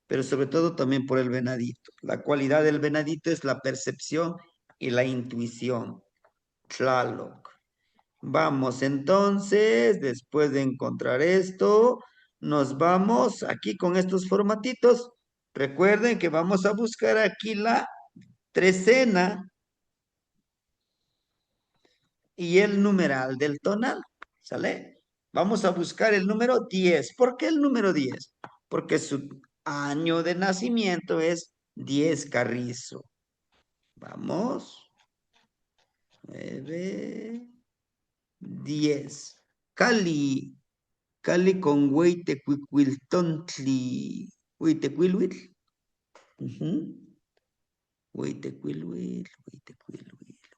Speaker 1: pero sobre todo también por el venadito. La cualidad del venadito es la percepción y la intuición. Tlaloc. Vamos entonces, después de encontrar esto, nos vamos aquí con estos formatitos. Recuerden que vamos a buscar aquí la trecena y el numeral del tonal, ¿sale? Vamos a buscar el número 10. ¿Por qué el número 10? Porque su año de nacimiento es 10 Carrizo. Vamos. 9, 10. Cali. Cali con Hueytecuiltontli. Hueytecuilhuitl. Hueytecuilhuitl, Hueytecuilhuitl,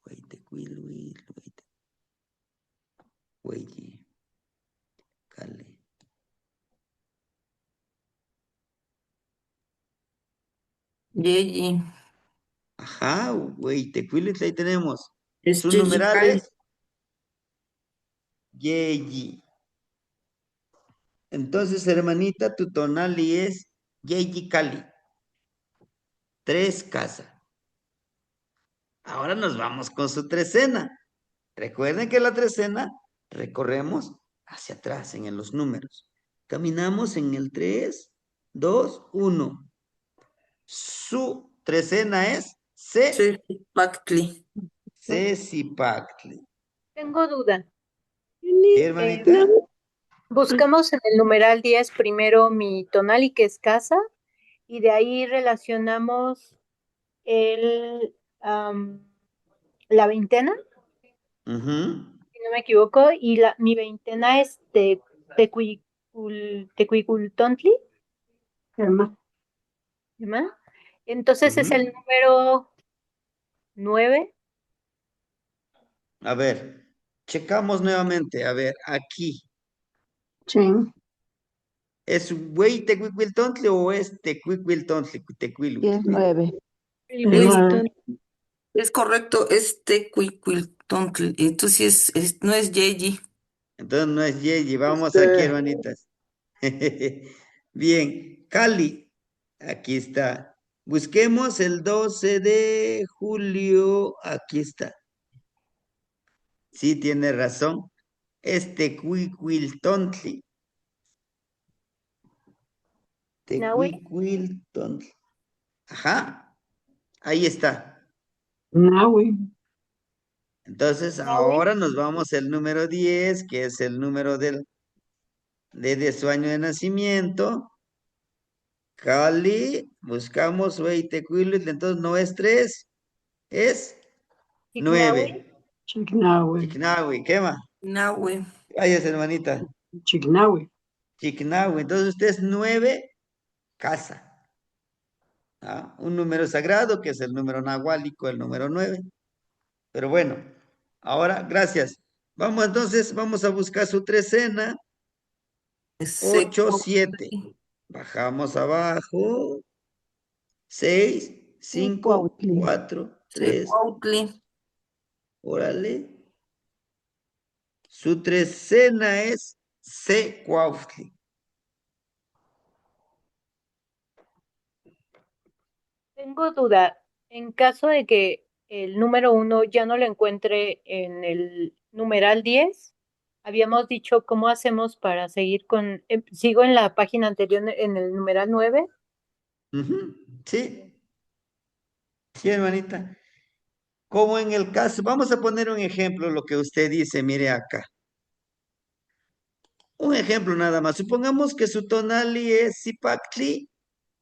Speaker 1: Hueytecuilhuitl, Hueytecuilhuitl. Cali.
Speaker 3: Yeyi.
Speaker 1: Ajá, Hueytecuilhuitl, ahí tenemos.
Speaker 3: Es
Speaker 1: Su
Speaker 3: Yeyi
Speaker 1: numeral
Speaker 3: Cali.
Speaker 1: es Yeyi. Entonces, hermanita, tu tonali es Yeyi Cali. 3 casas. Ahora nos vamos con su trecena. Recuerden que la trecena recorremos hacia atrás en los números. Caminamos en el 3, 2, 1. Su trecena es
Speaker 3: Pactli.
Speaker 1: Cecipactli.
Speaker 6: Tengo duda.
Speaker 1: ¿Sí,
Speaker 6: Eh,
Speaker 1: hermanita?
Speaker 6: buscamos en el numeral 10 primero mi tonal y que es casa, y de ahí relacionamos el, la veintena,
Speaker 1: Ujú.
Speaker 6: si no me equivoco, y mi veintena es de Tecuicultontli,
Speaker 2: Quema.
Speaker 6: ¿verdad? Entonces es el
Speaker 1: Ujú.
Speaker 6: número 9.
Speaker 1: A ver, checamos nuevamente. A ver, aquí.
Speaker 2: Chen.
Speaker 1: ¿Es güey tecuicuiltontli o es tecuicuiltontli?
Speaker 2: Y es
Speaker 1: Tecuiluitl.
Speaker 2: 9.
Speaker 6: El
Speaker 2: El
Speaker 6: Wii.
Speaker 2: 9.
Speaker 3: Es correcto, es Tecuicuiltontli. Entonces no es Yeyi.
Speaker 1: Entonces no es Yeyi. Vamos aquí,
Speaker 7: Este,
Speaker 1: hermanitas. Bien, Cali. Aquí está. Busquemos el 12 de julio. Aquí está. Sí, tiene razón. Es Tecuicuiltontli.
Speaker 6: Nahui,
Speaker 1: Tecuicuiltontli. Ajá. Ahí está.
Speaker 5: Nahui.
Speaker 1: Entonces,
Speaker 6: Nahui.
Speaker 1: ahora nos vamos al número 10, que es el número de su año de nacimiento. Cali, buscamos Hueytecuilitl, entonces no es 3, es
Speaker 6: Chicnahui.
Speaker 1: 9.
Speaker 5: Chicnahui.
Speaker 1: Chicnahui, ¿qué más?
Speaker 3: Nahue.
Speaker 1: Vayas, hermanita.
Speaker 5: Chicnahui.
Speaker 1: Chicnahui, entonces usted es 9, casa. ¿Ah? Un número sagrado, que es el número nahuálico, el número 9. Pero bueno, ahora, gracias. Vamos entonces, vamos a buscar su trecena.
Speaker 3: Es
Speaker 1: 8, 7.
Speaker 3: Secuautli.
Speaker 1: Bajamos abajo. 6, 5,
Speaker 5: Secuautli.
Speaker 1: 4, 3.
Speaker 3: Secuautli.
Speaker 1: Órale. Su trecena es Secuautli.
Speaker 6: Tengo duda. En caso de que el número 1 ya no lo encuentre en el numeral 10, habíamos dicho cómo hacemos para seguir con, sigo en la página anterior en el numeral 9.
Speaker 1: Ujú, sí, sí, hermanita. Como en el caso, vamos a poner un ejemplo, lo que usted dice, mire acá. Un ejemplo nada más. Supongamos que su tonali es Zipactli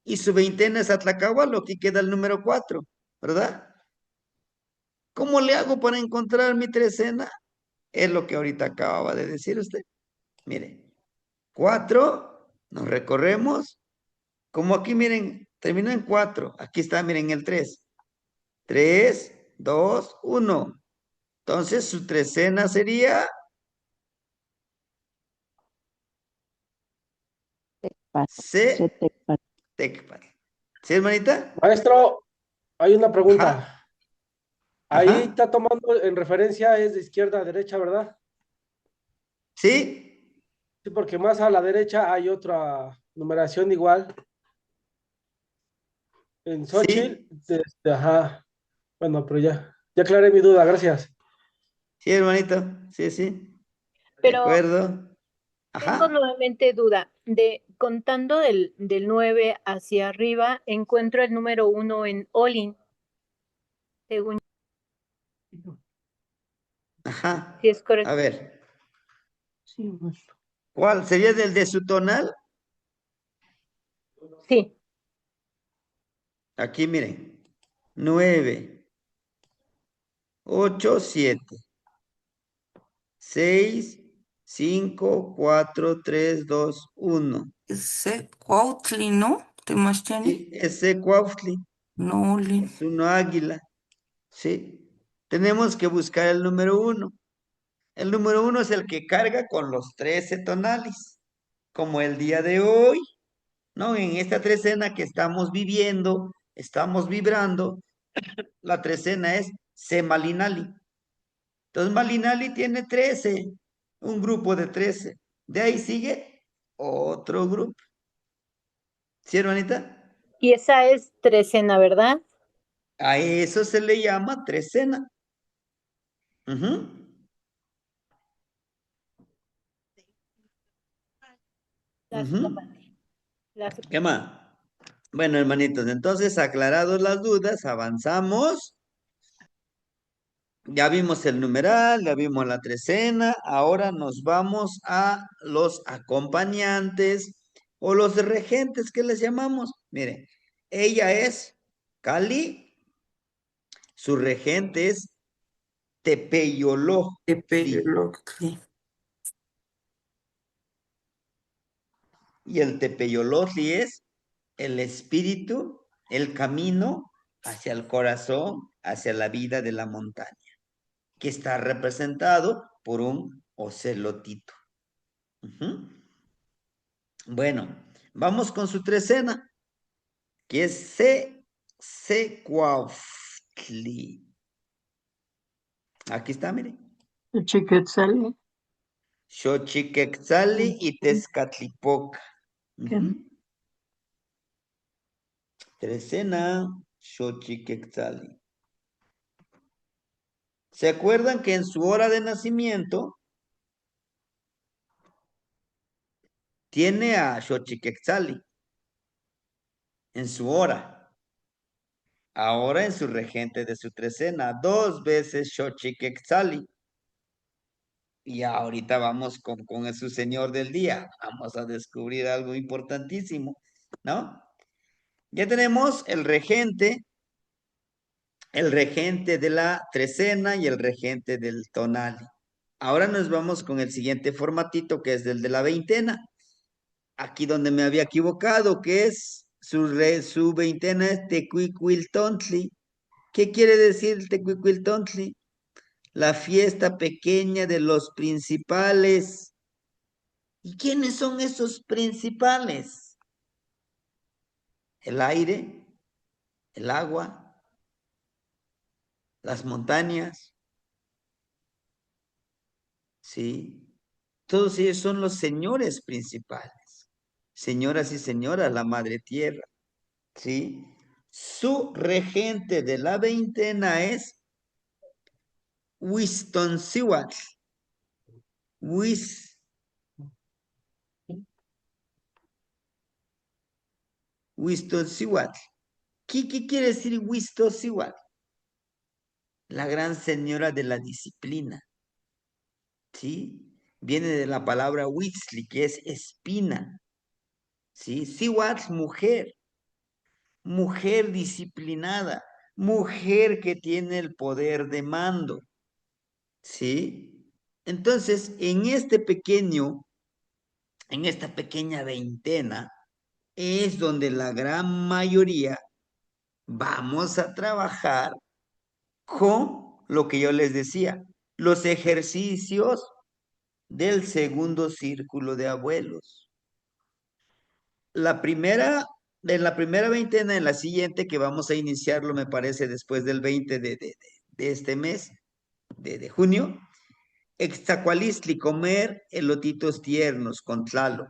Speaker 1: y su veintena es Atlacahualo, aquí queda el número 4, ¿verdad? ¿Cómo le hago para encontrar mi trecena? Es lo que ahorita acababa de decir usted. Mire, 4, nos recorremos. Como aquí, miren, terminó en 4. Aquí está, miren, el 3. 3, 2, 1. Entonces, su trecena sería C, Tecpat. ¿Sí, hermanita?
Speaker 7: maestro, hay una
Speaker 1: Ajá,
Speaker 7: pregunta. Ahí
Speaker 1: ajá.
Speaker 7: está tomando en referencia, es de izquierda a derecha, ¿verdad?
Speaker 1: ¿Sí?
Speaker 7: Sí, porque más a la derecha hay otra numeración igual. En Xochitl,
Speaker 1: ¿Sí?
Speaker 7: ajá. Bueno, pero ya aclaré mi duda, gracias.
Speaker 1: Sí, hermanito. Sí, sí. De
Speaker 6: Pero
Speaker 1: acuerdo.
Speaker 6: tengo
Speaker 1: Ajá.
Speaker 6: nuevamente duda. De contando del 9 hacia arriba, encuentro el número 1 en Olin, según
Speaker 1: Ajá.
Speaker 6: si es
Speaker 1: A
Speaker 6: correcto.
Speaker 1: ver,
Speaker 5: Sí, maestro.
Speaker 1: ¿cuál sería del de su tonal?
Speaker 6: Sí,
Speaker 1: Aquí, miren. 9, 8, 7. 6, 5, 4, 3, 2, 1.
Speaker 3: Es Secuautli, ¿no? Temachtiani.
Speaker 1: Sí, ese Cuautli
Speaker 3: No, Oli.
Speaker 1: es uno águila. Sí. Tenemos que buscar el número 1. El número 1 es el que carga con los 13 tonales. Como el día de hoy, ¿no? En esta trecena que estamos viviendo, estamos vibrando, la trecena es Semalinali. Entonces, Malinali tiene 13, un grupo de 13. De ahí sigue otro grupo. ¿Sí, hermanita?
Speaker 6: y esa es trecena, ¿verdad?
Speaker 1: A eso se le llama trecena. Ujú,
Speaker 6: La
Speaker 1: ujú.
Speaker 6: siguiente, la se-
Speaker 1: ¿Qué más? Bueno, hermanitos, entonces aclarados las dudas, avanzamos. Ya vimos el numeral, ya vimos la trecena, ahora nos vamos a los acompañantes o los regentes que les llamamos. Miren, ella es Cali, su regente es Tepeyolojtli.
Speaker 3: Tepeyoloctli.
Speaker 1: Y el Tepeyolojtli es el espíritu, el camino hacia el corazón, hacia la vida de la montaña, que está representado por un ocelotito. Ujú. Bueno, vamos con su trecena, que es Secuautli. Aquí está, mire.
Speaker 5: Xochiquetzali.
Speaker 1: Xochiquetzali y Tezcatlipoca. Ujú. Trecena, Xochiquetzali. ¿Se acuerdan que en su hora de nacimiento tiene a Xochiquetzali en su hora? Ahora en su regente de su trecena, 2 veces Xochiquetzali. Y ahorita vamos con su señor del día. Vamos a descubrir algo importantísimo, ¿no? Ya tenemos el regente de la trecena y el regente del tonali. Ahora nos vamos con el siguiente formatito, que es del de la veintena. Aquí donde me había equivocado, que es su veintena es Tecuicuiltontli. ¿Qué quiere decir Tecuicuiltontli? La fiesta pequeña de los principales. ¿Y quiénes son esos principales? El aire, el agua, las montañas, ¿sí? Todos ellos son los señores principales. Señoras y señoras, la madre tierra, ¿sí? Su regente de la veintena es Wistonsihuatl. Wistonsihuatl. ¿Qué quiere decir Wistonsihuatl? La gran señora de la disciplina, ¿sí? Viene de la palabra Huitzli, que es espina, ¿sí? Sihuatl, mujer, mujer disciplinada, mujer que tiene el poder de mando, ¿sí? Entonces, en esta pequeña veintena, es donde la gran mayoría vamos a trabajar con lo que yo les decía, los ejercicios del segundo círculo de abuelos. En la primera veintena, en la siguiente, que vamos a iniciarlo, me parece, después del 20 de este mes, de junio, Extacualistli, comer elotitos tiernos con tlalo.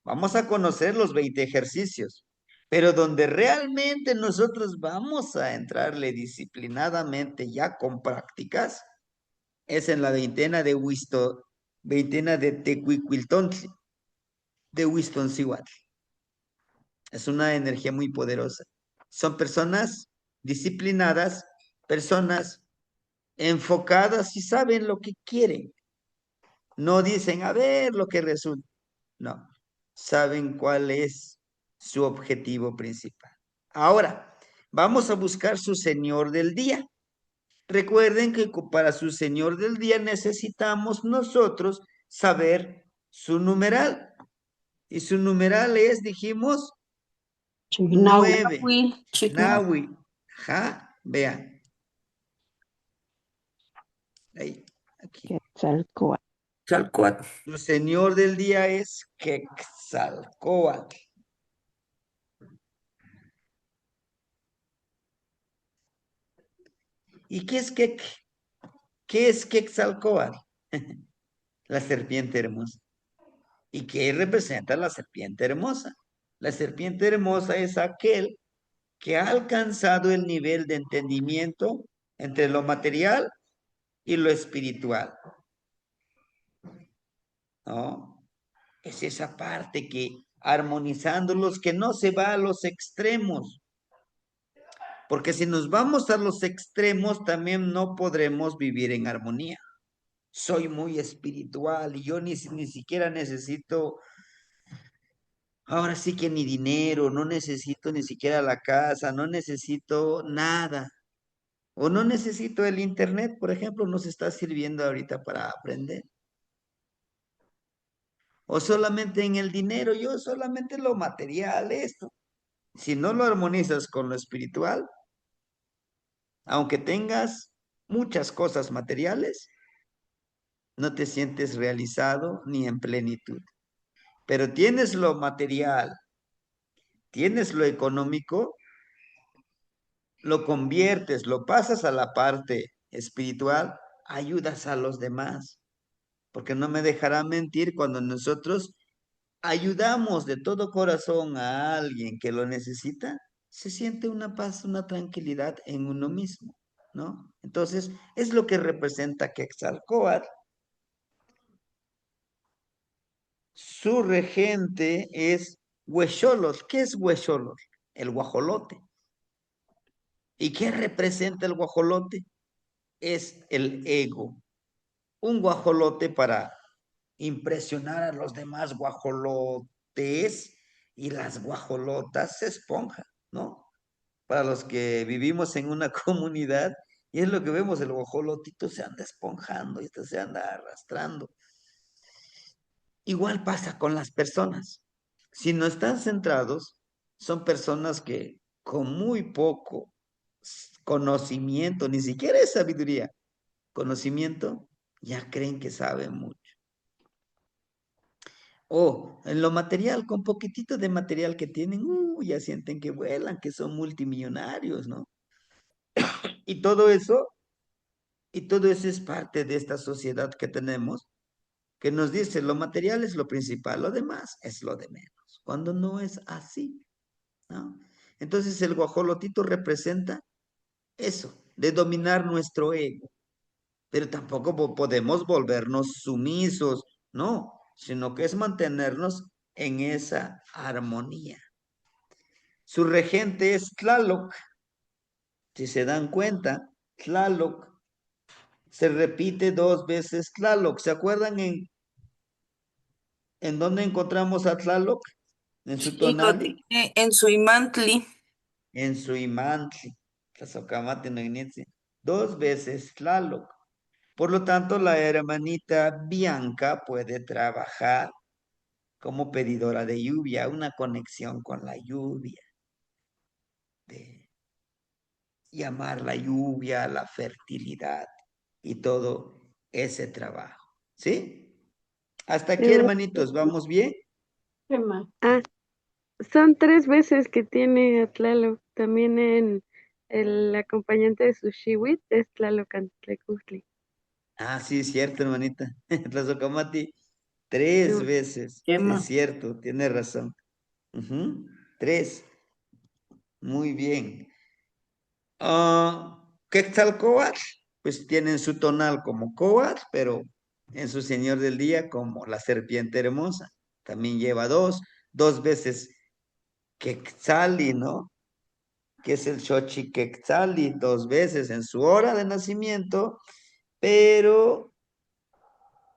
Speaker 1: Vamos a conocer los 20 ejercicios, pero donde realmente nosotros vamos a entrarle disciplinadamente ya con prácticas, es en la veintena de Tecuicuiltontli, de Wistonsihuatl. Es una energía muy poderosa. Son personas disciplinadas, personas enfocadas y saben lo que quieren. No dicen, a ver lo que resulta. No, saben cuál es su objetivo principal. Ahora, vamos a buscar su señor del día. Recuerden que para su señor del día necesitamos nosotros saber su numeral. Y su numeral es, dijimos,
Speaker 5: Chignahui.
Speaker 1: 9. Nahui. Ajá, vean. Ahí, aquí.
Speaker 2: Quetzalcóatl.
Speaker 3: Chalcoat.
Speaker 1: Su señor del día es Quetzalcóatl. ¿Y qué es Quetzalcóatl? La serpiente hermosa. ¿Y qué representa la serpiente hermosa? La serpiente hermosa es aquel que ha alcanzado el nivel de entendimiento entre lo material y lo espiritual, ¿no? Es esa parte que armonizándolos, que no se va a los extremos, porque si nos vamos a los extremos también no podremos vivir en armonía. Soy muy espiritual y yo ni siquiera necesito, ahora sí que ni dinero, no necesito ni siquiera la casa, no necesito nada. O no necesito el internet, por ejemplo, nos está sirviendo ahorita para aprender. O solamente en el dinero, yo solamente lo material, esto. Si no lo armonizas con lo espiritual, aunque tengas muchas cosas materiales, no te sientes realizado ni en plenitud. Pero tienes lo material, tienes lo económico, lo conviertes, lo pasas a la parte espiritual ayudas a los demás, porque no me dejará mentir cuando nosotros ayudamos de todo corazón a alguien que lo necesita, se siente una paz, una tranquilidad en uno mismo, ¿no? Entonces, es lo que representa Quetzalcóatl. Su regente es Huexolotl. ¿Qué es Huexolotl? El guajolote. ¿Y qué representa el guajolote? Es el ego. Un guajolote para impresionar a los demás guajolotes y las guajolotas se esponja, ¿no? Para los que vivimos en una comunidad, y es lo que vemos, el guajolotito se anda esponjando y este se anda arrastrando. Igual pasa con las personas. Si no están centrados, son personas que con muy poco conocimiento, ni siquiera es sabiduría, conocimiento, ya creen que saben mucho. O en lo material, con poquitito de material que tienen, ya sienten que vuelan, que son multimillonarios, ¿no? Y todo eso, y todo eso es parte de esta sociedad que tenemos, que nos dice lo material es lo principal, lo demás es lo de menos, cuando no es así, ¿no? Entonces el guajolotito representa eso, de dominar nuestro ego, pero tampoco podemos volvernos sumisos, no, sino que es mantenernos en esa armonía. Su regente es Tlaloc. Si se dan cuenta, Tlaloc se repite 2 veces Tlaloc. ¿Se acuerdan en dónde encontramos a Tlaloc? En su
Speaker 3: Sí, lo
Speaker 1: tonali,
Speaker 3: tiene en su imantli.
Speaker 1: en su imantli. Tlazocamati no inicia. 2 veces Tlaloc. Por lo tanto, la hermanita Bianca puede trabajar como pedidora de lluvia, una conexión con la lluvia, de llamar la lluvia, la fertilidad y todo ese trabajo. ¿Sí? Hasta aquí,
Speaker 4: Pero,
Speaker 1: hermanitos, ¿vamos bien?
Speaker 5: ¿Qué más?
Speaker 4: ah, son 3 veces que tiene a Tlaloc. También en el acompañante de su Shiwit es Tlalocantecutli.
Speaker 1: Ah, sí, es cierto, hermanita. Tlazocamati, 3
Speaker 4: Sí.
Speaker 1: veces.
Speaker 3: ¿Qué
Speaker 1: Sí, es
Speaker 3: más?
Speaker 1: cierto, tiene razón. Ujú, 3. Muy bien. Quetzalcóatl, pues tienen su tonal como Coatl, pero en su Señor del Día como la serpiente hermosa. También lleva 2 veces Quetzali, ¿no? Que es el Xochiquetzali, 2 veces en su hora de nacimiento, pero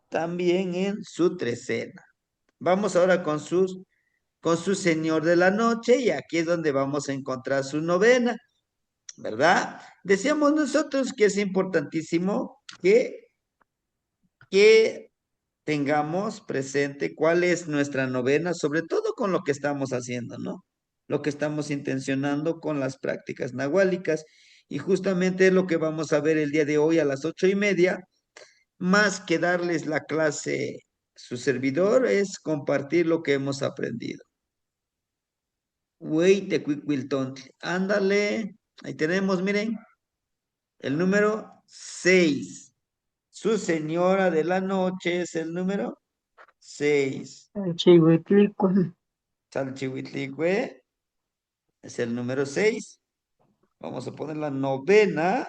Speaker 1: también en su trecena. Vamos ahora con su Señor de la Noche, y aquí es donde vamos a encontrar su novena, ¿verdad? Decíamos nosotros que es importantísimo que tengamos presente cuál es nuestra novena, sobre todo con lo que estamos haciendo, ¿no? Lo que estamos intencionando con las prácticas nahuálicas. Y justamente es lo que vamos a ver el día de hoy a las 8:30, más que darles la clase, su servidor es compartir lo que hemos aprendido. Wait, ándale, ahí tenemos, miren, el número 6. Su señora de la noche es el número 6.
Speaker 5: El Chihuitlicue.
Speaker 1: Chalchihuitlicue es el número 6. Vamos a poner la novena.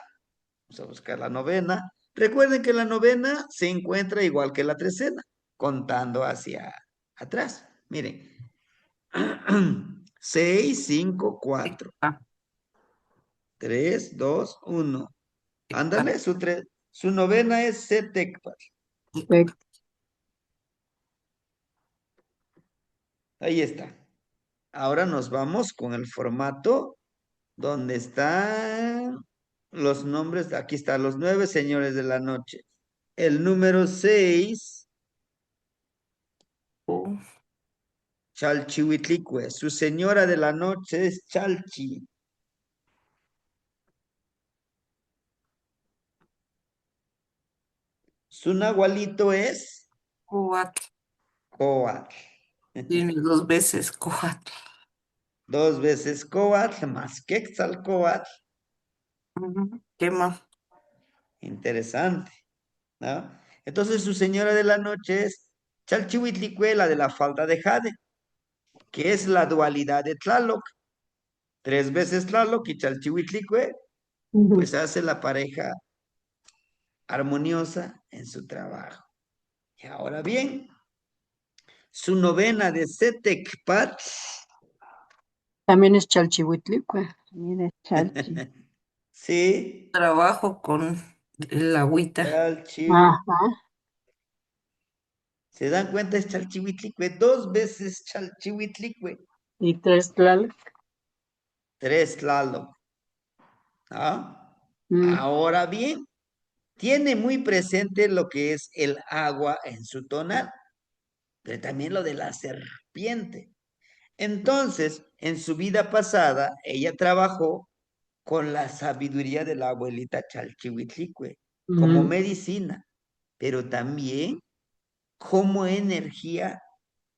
Speaker 1: Vamos a buscar la novena. Recuerden que la novena se encuentra igual que la trecena, contando hacia atrás. Miren. 6, 5, 4,
Speaker 3: Ah,
Speaker 1: 3, 2, 1.
Speaker 3: ah,
Speaker 1: Ándale, su novena es Setecpat. Ahí está. Ahora nos vamos con el formato donde están los nombres. Aquí están los 9 señores de la noche. El número 6,
Speaker 3: oh,
Speaker 1: Chalchihuitlicue. Su señora de la noche es Chalchi. Su nahualito es
Speaker 3: coatl.
Speaker 1: Coatl.
Speaker 3: Tiene 2 veces coatl.
Speaker 1: 2 veces Coatl más Quetzalcóatl.
Speaker 3: Ujú. ¿Qué más?
Speaker 1: Interesante. ¿no? Entonces su señora de la noche es Chalchihuitlicue, la de la falda de jade, que es la dualidad de Tlaloc. 3 veces Tlaloc y Chalchihuitlicue, pues hace la pareja armoniosa en su trabajo. Y ahora bien, su novena de Setecpat,
Speaker 5: También es Chalchihuitlicue.
Speaker 2: También es Chalchi.
Speaker 1: sí,
Speaker 3: Trabajo con el agüita.
Speaker 5: Ajá.
Speaker 1: ¿Se dan cuenta? Es Chalchihuitlicue, 2 veces Chalchihuitlicue,
Speaker 5: Y 3 Tlaloc.
Speaker 1: 3 Tlaloc. ¿Ah?
Speaker 5: Mm,
Speaker 1: Ahora bien, tiene muy presente lo que es el agua en su tonal, pero también lo de la serpiente. Entonces, en su vida pasada, ella trabajó con la sabiduría de la abuelita Chalchihuitlicue como
Speaker 5: mm,
Speaker 1: medicina, pero también como energía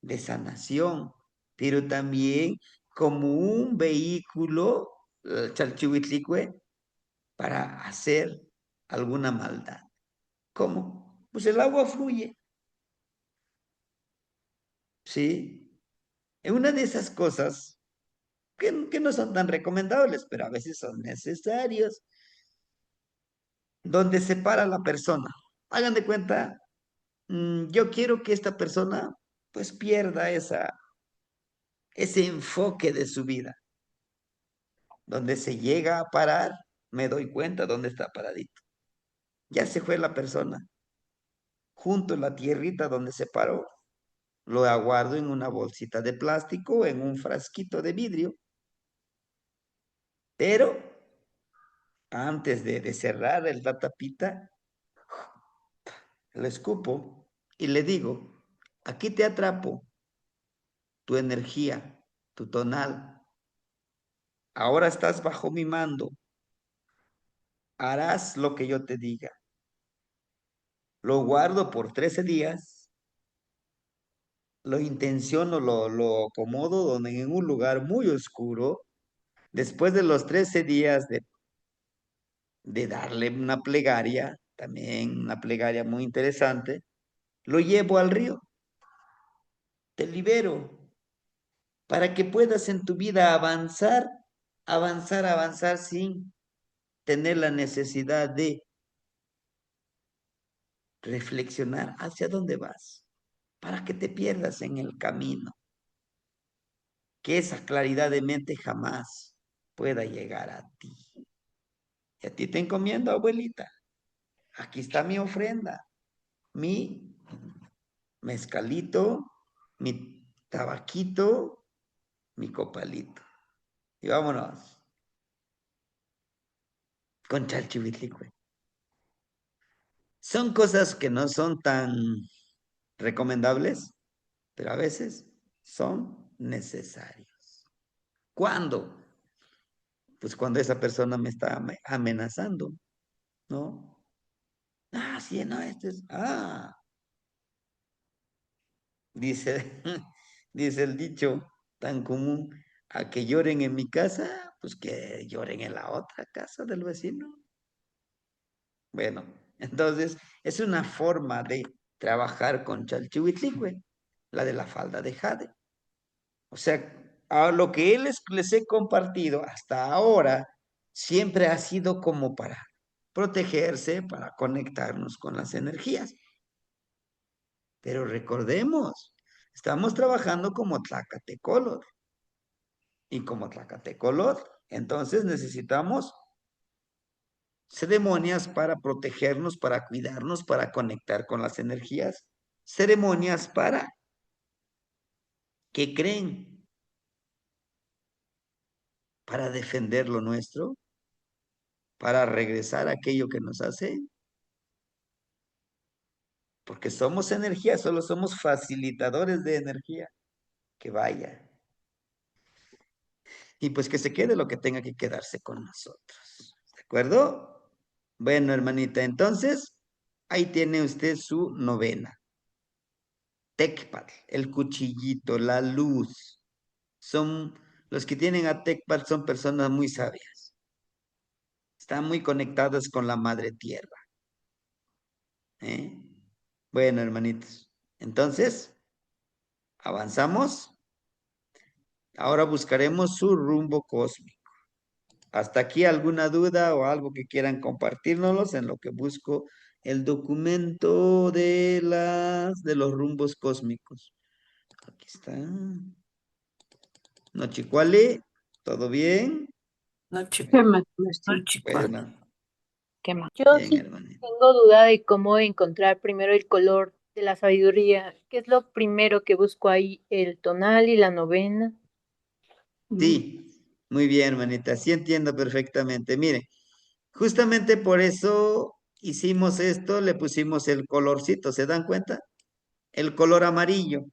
Speaker 1: de sanación, pero también como un vehículo, Chalchihuitlicue, para hacer alguna maldad. ¿Cómo? Pues el agua fluye, ¿sí? Es una de esas cosas que no son tan recomendables, pero a veces son necesarios, donde se para la persona. Hagan de cuenta, yo quiero que esta persona pues pierda ese enfoque de su vida, donde se llega a parar, me doy cuenta dónde está paradito. Ya se fue la persona, junto a la tierrita donde se paró, lo aguardo en una bolsita de plástico, en un frasquito de vidrio, pero antes de cerrar la tapita, lo escupo y le digo, aquí te atrapo tu energía, tu tonal. Ahora estás bajo mi mando. Harás lo que yo te diga. Lo guardo por 13 días. Lo intenciono, lo acomodo en un lugar muy oscuro. Después de los 13 días de darle una plegaria, también una plegaria muy interesante, lo llevo al río. Te libero para que puedas en tu vida avanzar, avanzar, avanzar sin tener la necesidad de reflexionar hacia dónde vas, para que te pierdas en el camino, que esa claridad de mente jamás pueda llegar a ti. Y a ti te encomiendo, abuelita, aquí está mi ofrenda, mi mezcalito, mi tabaquito, mi copalito. Y vámonos con Chalchihuitlicue. Son cosas que no son tan recomendables, pero a veces son necesarios. ¿Cuándo? Pues cuando esa persona me está amenazando, ¿no? Ah, sí, no, dice, dice el dicho tan común, a que lloren en mi casa, pues que lloren en la otra casa del vecino. Bueno, entonces es una forma de trabajar con Chalchihuitlicue, la de la falda de jade. O sea, a lo que les he compartido hasta ahora siempre ha sido como para protegerse, para conectarnos con las energías. Pero recordemos, estamos trabajando como Tlacatecolor. Y como Tlacatecolor, entonces necesitamos ceremonias para protegernos, para cuidarnos, para conectar con las energías. Ceremonias para, ¿qué creen? Para defender lo nuestro, para regresar a aquello que nos hace, porque somos energía, solo somos facilitadores de energía. Que vaya. Y pues que se quede lo que tenga que quedarse con nosotros. ¿De acuerdo? Bueno, hermanita, entonces, ahí tiene usted su novena. Tecpat, el cuchillito, la luz. Son los que tienen a Tecpat son personas muy sabias. Están muy conectadas con la madre tierra. ¿eh? Bueno, hermanitos. Entonces, avanzamos. Ahora buscaremos su rumbo cósmico. ¿Hasta aquí alguna duda o algo que quieran compartirnos en lo que busco el documento de los rumbos cósmicos? Aquí está. Nochicuali, ¿todo bien?
Speaker 3: Noche,
Speaker 5: ¿Qué más, maestra?
Speaker 3: noche, ¿cuál?
Speaker 1: Bueno,
Speaker 2: ¿Qué más?
Speaker 6: Yo
Speaker 1: bien,
Speaker 6: sí
Speaker 1: hermanito.
Speaker 6: tengo duda de cómo encontrar primero el color de la sabiduría. ¿Qué es lo primero que busco ahí? ¿El tonal y la novena?
Speaker 1: Sí, muy bien, hermanita. Sí entiendo perfectamente. Miren, justamente por eso hicimos esto, le pusimos el colorcito, ¿se dan cuenta? El color amarillo.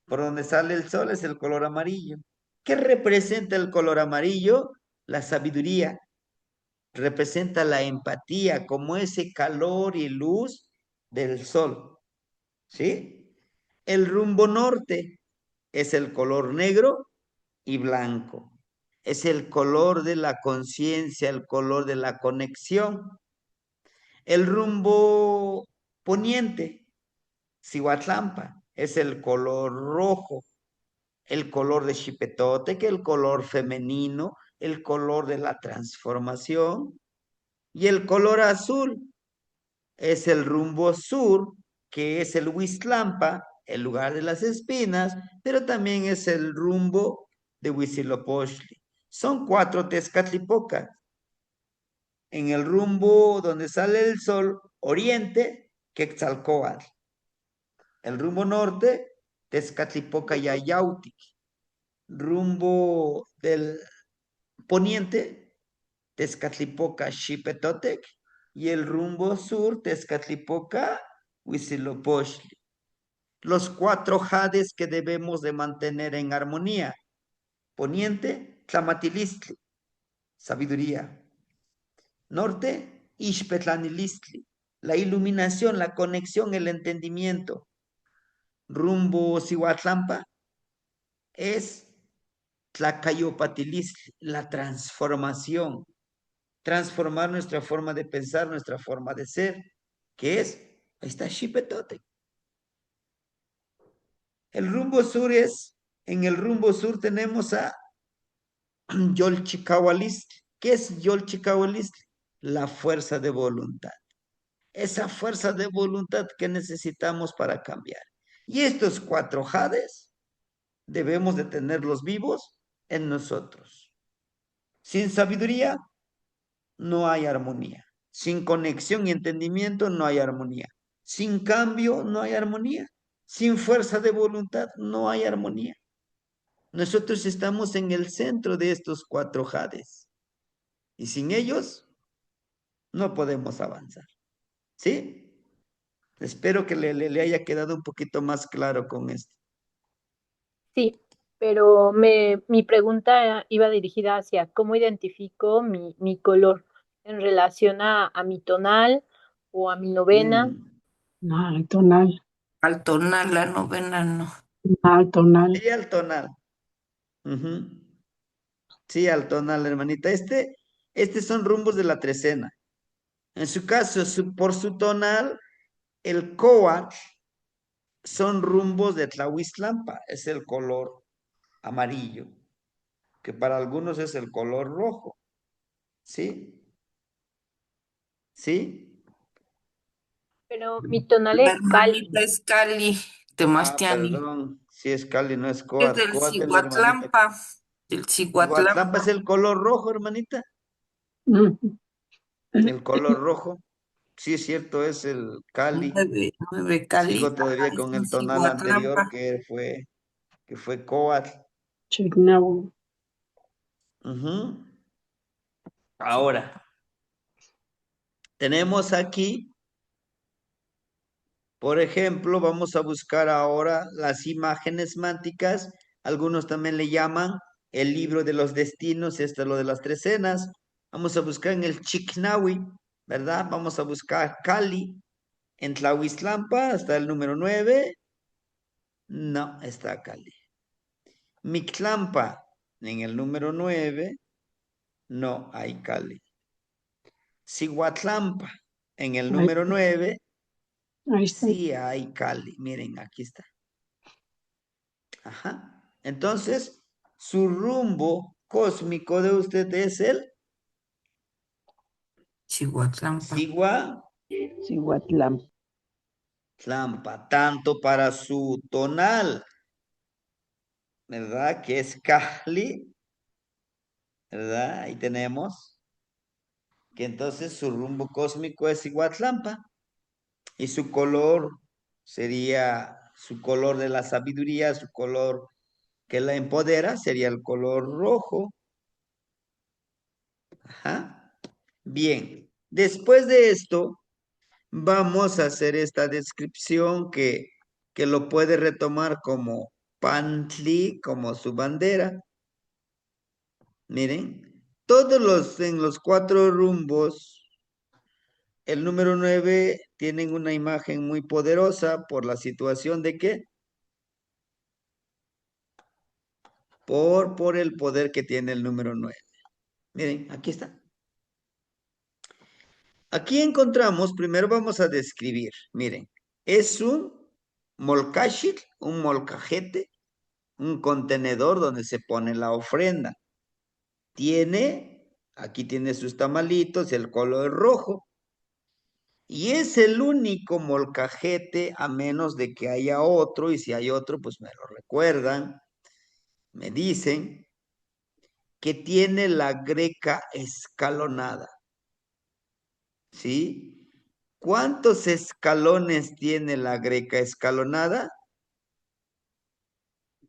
Speaker 1: Por donde sale el sol es el color amarillo. ¿Qué representa el color amarillo? La sabiduría. Representa la empatía, como ese calor y luz del sol. ¿Sí? El rumbo norte es el color negro y blanco. Es el color de la conciencia, el color de la conexión. El rumbo poniente, Cihuatlampa, es el color rojo, el color de Xipetote, que es el color femenino, el color de la transformación. Y el color azul es el rumbo sur, que es el Huiztlampa, el lugar de las espinas, pero también es el rumbo de Huitzilopochtli. Son 4 Tezcatlipocas. En el rumbo donde sale el sol, oriente, Quetzalcóatl. El rumbo norte, Tezcatlipoca y Ayautic. Rumbo del poniente, Tezcatlipoca, Xipetotec. Y el rumbo sur, Tezcatlipoca, Huitzilopochtli. Los 4 jades que debemos de mantener en armonía. Poniente, Tlamatilistli, sabiduría. Norte, Ixpetlanilistli, la iluminación, la conexión, el entendimiento. Rumbo Cihuatlampa es Tlacayopatilistli, la transformación. Transformar nuestra forma de pensar, nuestra forma de ser, que es, ahí está Xipetote. El rumbo sur es, en el rumbo sur tenemos a Yolchicahualistli. ¿Qué es Yolchicahualistli? La fuerza de voluntad. Esa fuerza de voluntad que necesitamos para cambiar. Y estos 4 jades debemos de tenerlos vivos en nosotros. Sin sabiduría no hay armonía. Sin conexión y entendimiento no hay armonía. Sin cambio no hay armonía. Sin fuerza de voluntad no hay armonía. Nosotros estamos en el centro de estos 4 jades. Y sin ellos no podemos avanzar. ¿Sí? Espero que le haya quedado un poquito más claro con esto.
Speaker 6: Sí, pero mi pregunta iba dirigida hacia cómo identifico mi color en relación a mi tonal o a mi novena.
Speaker 5: No, el tonal.
Speaker 3: Al tonal, la novena, no.
Speaker 5: No, el tonal.
Speaker 1: Sí, al tonal. Ujú. Sí, al tonal, hermanita. Estos son rumbos de la trecena. En su caso, por su tonal, el coat son rumbos de Tlahuiztlampa, es el color amarillo, que para algunos es el color rojo. ¿Sí? ¿Sí?
Speaker 6: Pero mi tonal
Speaker 3: La
Speaker 6: es
Speaker 3: hermanita
Speaker 6: Cali.
Speaker 3: es Cali,
Speaker 1: Ah,
Speaker 3: Temastiani.
Speaker 1: perdón. Si es Cali, no es
Speaker 3: Es
Speaker 1: coat.
Speaker 3: del
Speaker 1: Coat es la hermanita.
Speaker 3: Ciguatlampa, del
Speaker 1: Iguatlampa es
Speaker 3: Ciguatlampa.
Speaker 1: el color rojo, hermanita.
Speaker 5: Ujú.
Speaker 1: El color rojo. Sí, es cierto, es el Cali.
Speaker 3: 9 Cali.
Speaker 1: Sigo todavía
Speaker 3: Es
Speaker 1: con
Speaker 3: el
Speaker 1: el tonal anterior
Speaker 3: Ciguatlampa.
Speaker 1: que fue Coat.
Speaker 5: Chignahu.
Speaker 1: Ujú. Ahora, tenemos aquí, por ejemplo, vamos a buscar ahora las imágenes mánticas. Algunos también le llaman el libro de los destinos, esto es lo de las trecenas. Vamos a buscar en el Chicnahui, ¿verdad? Vamos a buscar Cali, en Tlahuiztlampa, hasta el número 9. No, está Cali. Mictlampa, en el número 9, no hay Cali. Cihuatlampa, En el
Speaker 5: Ahí,
Speaker 1: número 9
Speaker 5: ahí está.
Speaker 1: sí hay Kali. Miren, aquí está. Ajá. Entonces, su rumbo cósmico de usted es el
Speaker 3: Chihuatlampa.
Speaker 2: Cihuatlán.
Speaker 1: Tlampa, tanto para su tonal, ¿verdad? Que es Kali, ¿verdad? Ahí tenemos que entonces su rumbo cósmico es Iguatlampa y su color sería su color de la sabiduría, su color que la empodera sería el color rojo. Ajá. Bien, después de esto, vamos a hacer esta descripción que lo puede retomar como Pantli, como su bandera. Miren, en los 4 rumbos, el número 9 tienen una imagen muy poderosa por la situación de que, por el poder que tiene el número 9. Miren, aquí está. Aquí encontramos, primero vamos a describir, miren, es un molcajit, un molcajete, un contenedor donde se pone la ofrenda. Aquí tiene sus tamalitos, el color rojo, y es el único molcajete a menos de que haya otro, y si hay otro, pues me lo recuerdan, me dicen, que tiene la greca escalonada, ¿sí? ¿Cuántos escalones tiene la greca escalonada?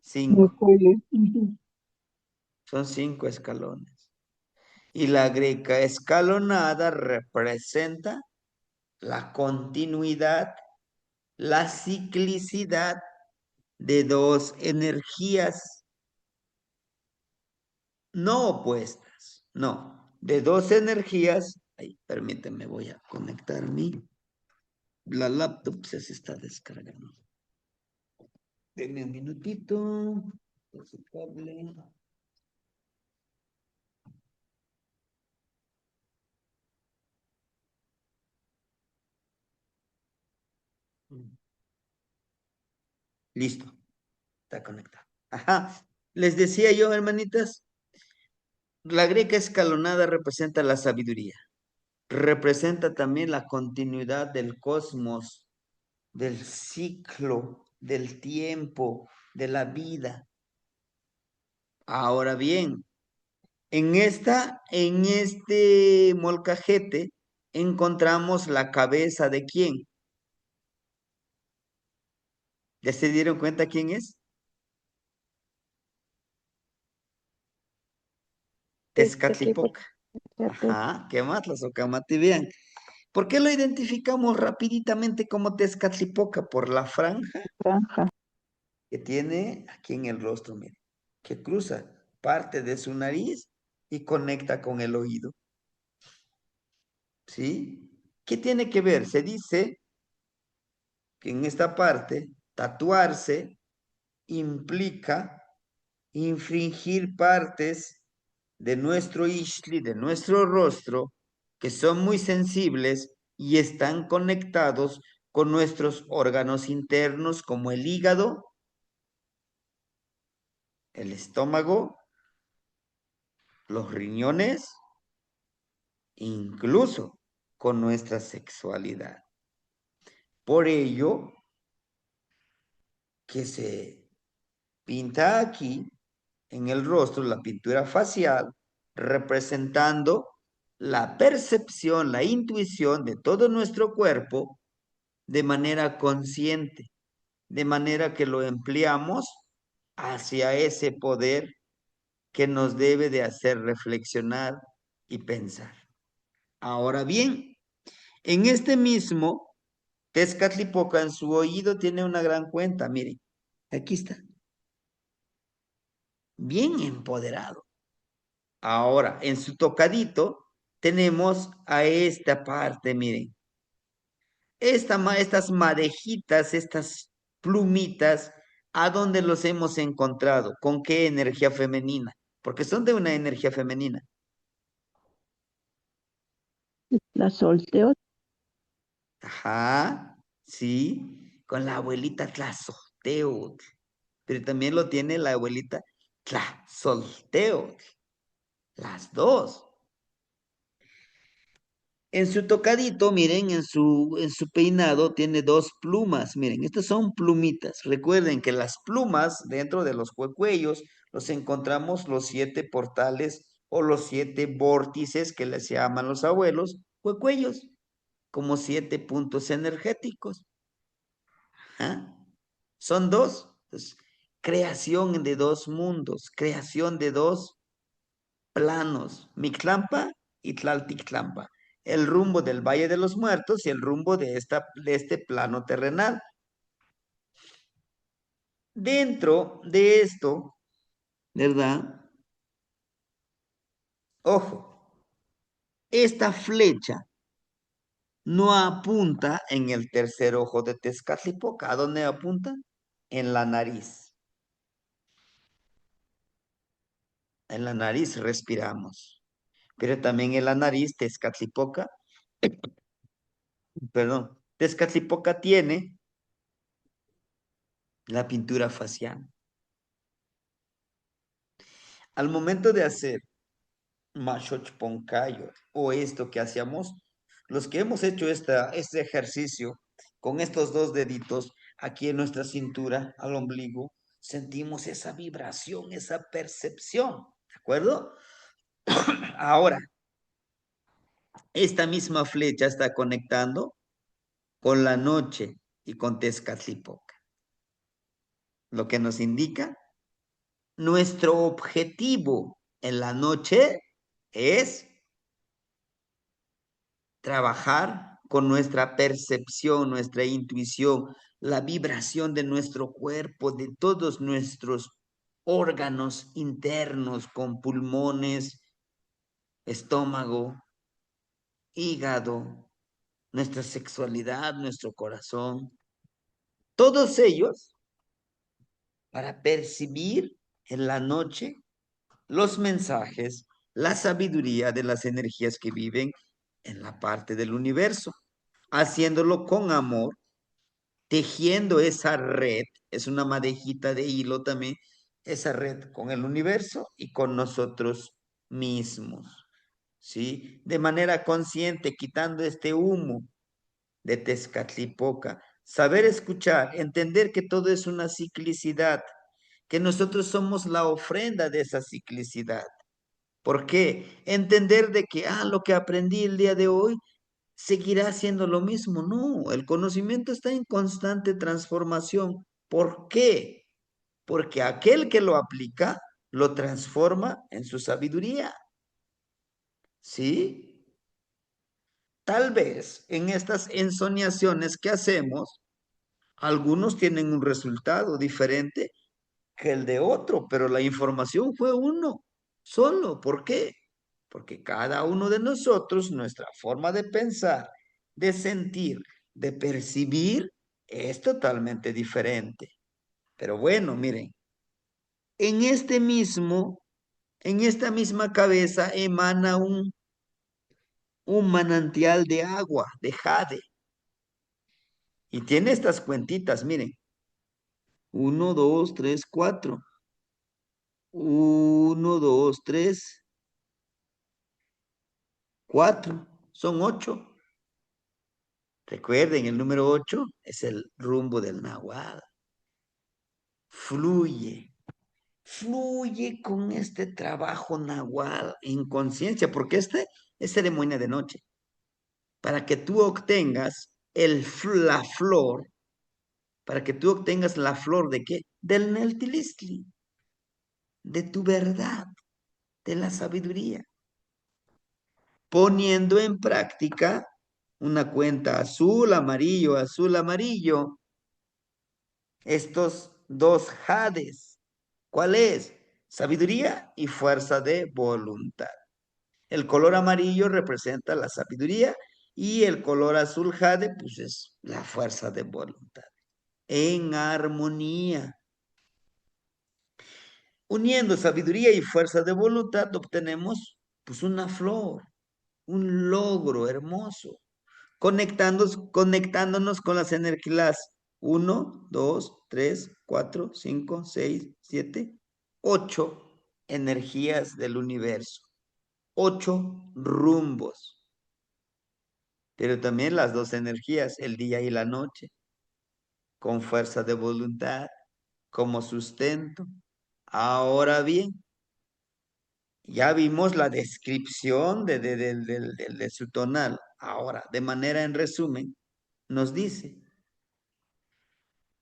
Speaker 1: 5.
Speaker 5: Ujú.
Speaker 1: Son 5 escalones. Y la greca escalonada representa la continuidad, la ciclicidad de 2 energías no opuestas, no, de 2 energías. Ay, permítanme, voy a conectar la laptop, se está descargando. Denme un minutito. Ese cable. Listo, está conectado. Ajá. Les decía yo, hermanitas, la greca escalonada representa la sabiduría, representa también la continuidad del cosmos, del ciclo, del tiempo, de la vida. Ahora bien, en este molcajete encontramos la cabeza de quién. ¿Ya se dieron cuenta quién es? Tezcatlipoca. Ajá, ¿qué más? Los Ocamati, vean. ¿Por qué lo identificamos rapiditamente como Tezcatlipoca? Por la franja
Speaker 2: Franja.
Speaker 1: que tiene aquí en el rostro, miren, que cruza parte de su nariz y conecta con el oído. ¿Sí? ¿Qué tiene que ver? Se dice que en esta parte, tatuarse implica infringir partes de nuestro ishli, de nuestro rostro, que son muy sensibles y están conectados con nuestros órganos internos como el hígado, el estómago, los riñones, incluso con nuestra sexualidad. Por ello, que se pinta aquí en el rostro la pintura facial, representando la percepción, la intuición de todo nuestro cuerpo de manera consciente, de manera que lo empleamos hacia ese poder que nos debe de hacer reflexionar y pensar. Ahora bien, en este mismo Tezcatlipoca en su oído tiene una gran cuenta, miren, aquí está, bien empoderado. Ahora, en su tocadito tenemos a esta parte, miren, estas madejitas, estas plumitas, ¿a dónde los hemos encontrado? ¿Con qué energía femenina? Porque son de una energía femenina.
Speaker 2: La solteo.
Speaker 1: Ajá, sí, con la abuelita Tlazohteotl, pero también lo tiene la abuelita Tlazolteotl, las dos. En su tocadito, miren, en su peinado tiene dos plumas. Miren, estas son plumitas. Recuerden que las plumas dentro de los cuecuellos los encontramos los 7 portales o los 7 vórtices que les llaman los abuelos cuecuellos, como 7 puntos energéticos. ¿Ah? Son dos. Entonces, creación de dos mundos, creación de dos planos, Mictlampa y Tlaltictlampa, el rumbo del Valle de los Muertos y el rumbo de este plano terrenal. Dentro de esto, ¿verdad? Ojo, esta flecha no apunta en el tercer ojo de Tezcatlipoca. ¿A dónde apunta? En la nariz. En la nariz respiramos. Pero también en la nariz Tezcatlipoca, perdón, Tezcatlipoca tiene la pintura facial. Al momento de hacer Machochponcayo o esto que hacíamos, los que hemos hecho este ejercicio con estos dos deditos aquí en nuestra cintura, al ombligo, sentimos esa vibración, esa percepción, ¿de acuerdo? Ahora, esta misma flecha está conectando con la noche y con Tezcatlipoca, lo que nos indica nuestro objetivo en la noche es trabajar con nuestra percepción, nuestra intuición, la vibración de nuestro cuerpo, de todos nuestros órganos internos, con pulmones, estómago, hígado, nuestra sexualidad, nuestro corazón, todos ellos para percibir en la noche los mensajes, la sabiduría de las energías que viven en la parte del universo, haciéndolo con amor, tejiendo esa red, es una madejita de hilo también, esa red con el universo y con nosotros mismos, ¿sí? De manera consciente, quitando este humo de Tezcatlipoca, saber escuchar, entender que todo es una ciclicidad, que nosotros somos la ofrenda de esa ciclicidad. ¿Por qué? Entender de que, lo que aprendí el día de hoy seguirá siendo lo mismo. No, el conocimiento está en constante transformación. ¿Por qué? Porque aquel que lo aplica lo transforma en su sabiduría. ¿Sí? Tal vez en estas ensoñaciones que hacemos, algunos tienen un resultado diferente que el de otro, pero la información fue uno solo. ¿Por qué? Porque cada uno de nosotros, nuestra forma de pensar, de sentir, de percibir, es totalmente diferente. Pero bueno, miren, en en esta misma cabeza emana un manantial de agua, de jade. Y tiene estas cuentitas, miren. 1, 2, 3, 4. 1, 2, 3, 4. Son 8. Recuerden, el número 8 es el rumbo del Nahual. Fluye, fluye con este trabajo Nahual en conciencia, porque es ceremonia de noche. Para que tú obtengas la flor, para que tú obtengas la flor ¿de qué? Del Neltilistli, de tu verdad, de la sabiduría. Poniendo en práctica una cuenta azul, amarillo, estos dos jades. ¿Cuál es? Sabiduría y fuerza de voluntad. El color amarillo representa la sabiduría y el color azul jade, pues es la fuerza de voluntad. En armonía. Uniendo sabiduría y fuerza de voluntad obtenemos pues una flor, un logro hermoso. conectándonos con las energías 1, 2, 3, 4, 5, 6, 7, 8 energías del universo, 8 rumbos, pero también las 2 energías, el día y la noche, con fuerza de voluntad, como sustento. Ahora bien, ya vimos la descripción de su tonal. Ahora, de manera en resumen, nos dice,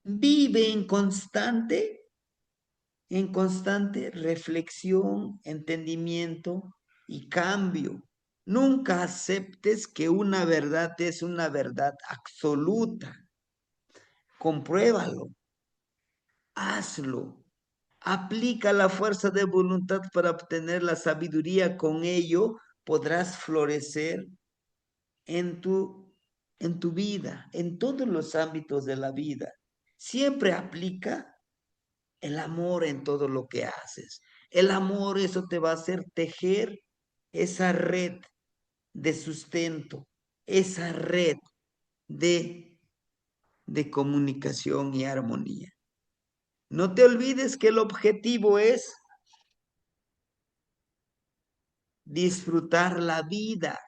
Speaker 1: vive en constante reflexión, entendimiento y cambio. Nunca aceptes que una verdad es una verdad absoluta. Compruébalo, hazlo. Aplica la fuerza de voluntad para obtener la sabiduría. Con ello podrás florecer en tu vida, en todos los ámbitos de la vida. Siempre aplica el amor en todo lo que haces. El amor, eso te va a hacer tejer esa red de sustento, esa red de, de comunicación y armonía. No te olvides que el objetivo es disfrutar la vida,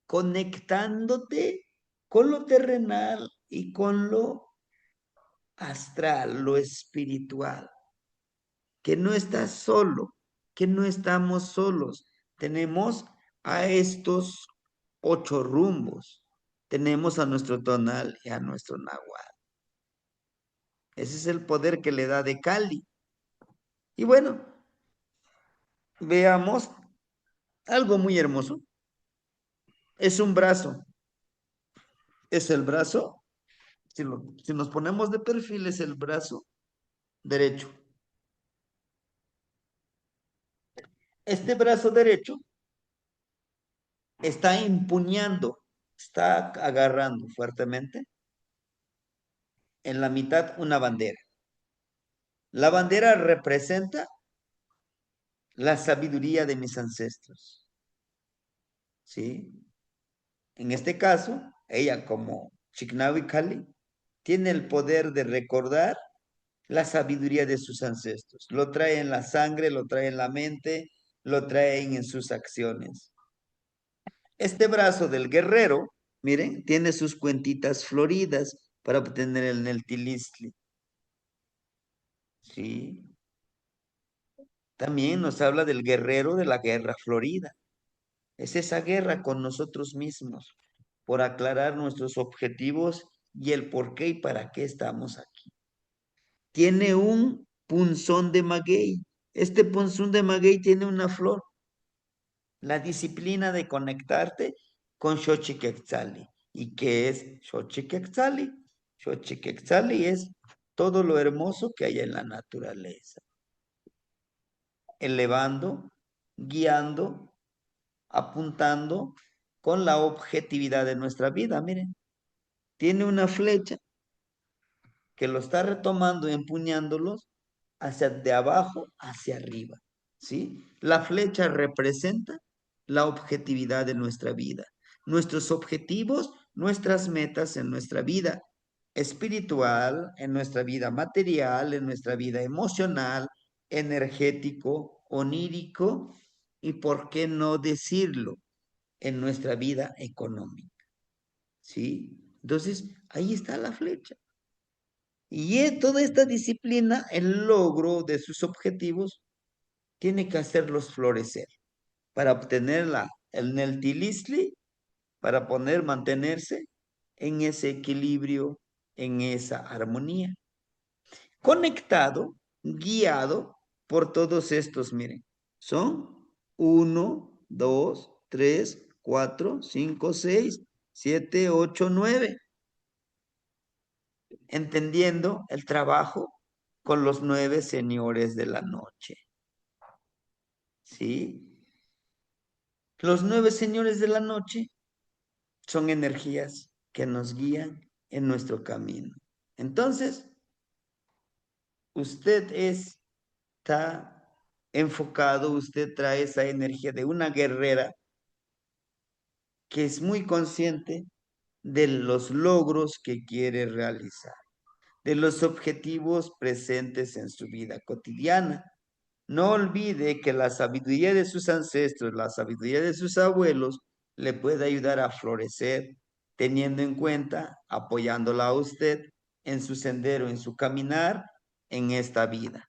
Speaker 1: conectándote con lo terrenal y con lo astral, lo espiritual. Que no estás solo, que no estamos solos. Tenemos a estos 8 rumbos. Tenemos a nuestro tonal y a nuestro nahual. Ese es el poder que le da de Cali. Y bueno, veamos algo muy hermoso. Es un brazo. Es el brazo. Si nos ponemos de perfil, es el brazo derecho. Este brazo derecho está empuñando, está agarrando fuertemente en la mitad una bandera. La bandera representa la sabiduría de mis ancestros. ¿Sí? En este caso, ella como Chiknawi Kali tiene el poder de recordar la sabiduría de sus ancestros. Lo trae en la sangre, lo trae en la mente, lo traen en sus acciones. Este brazo del guerrero, miren, tiene sus cuentitas floridas para obtener el Neltilistli. Sí. También nos habla del guerrero de la guerra florida. Es esa guerra con nosotros mismos por aclarar nuestros objetivos y el por qué y para qué estamos aquí. Tiene un punzón de maguey. Este punzón de maguey tiene una flor. La disciplina de conectarte con Xochiquetzali. ¿Y qué es Xochiquetzali? Xochiquetzali es todo lo hermoso que hay en la naturaleza. Elevando, guiando, apuntando con la objetividad de nuestra vida. Miren, tiene una flecha que lo está retomando, empuñándolos hacia de abajo hacia arriba. ¿Sí? La flecha representa la objetividad de nuestra vida, nuestros objetivos, nuestras metas en nuestra vida espiritual, en nuestra vida material, en nuestra vida emocional, energético, onírico y, ¿por qué no decirlo?, en nuestra vida económica. ¿Sí? Entonces, ahí está la flecha. Y en toda esta disciplina, el logro de sus objetivos, tiene que hacerlos florecer para obtener el Neltilistli, para poder mantenerse en ese equilibrio, en esa armonía. Conectado, guiado por todos estos, miren, son 1, 2, 3, 4, 5, 6, 7, 8, 9. Entendiendo el trabajo con los 9 señores de la noche. ¿Sí? Los 9 señores de la noche son energías que nos guían en nuestro camino. Entonces, usted está enfocado, usted trae esa energía de una guerrera que es muy consciente de los logros que quiere realizar, de los objetivos presentes en su vida cotidiana. No olvide que la sabiduría de sus ancestros, la sabiduría de sus abuelos, le puede ayudar a florecer, teniendo en cuenta, apoyándola a usted en su sendero, en su caminar en esta vida.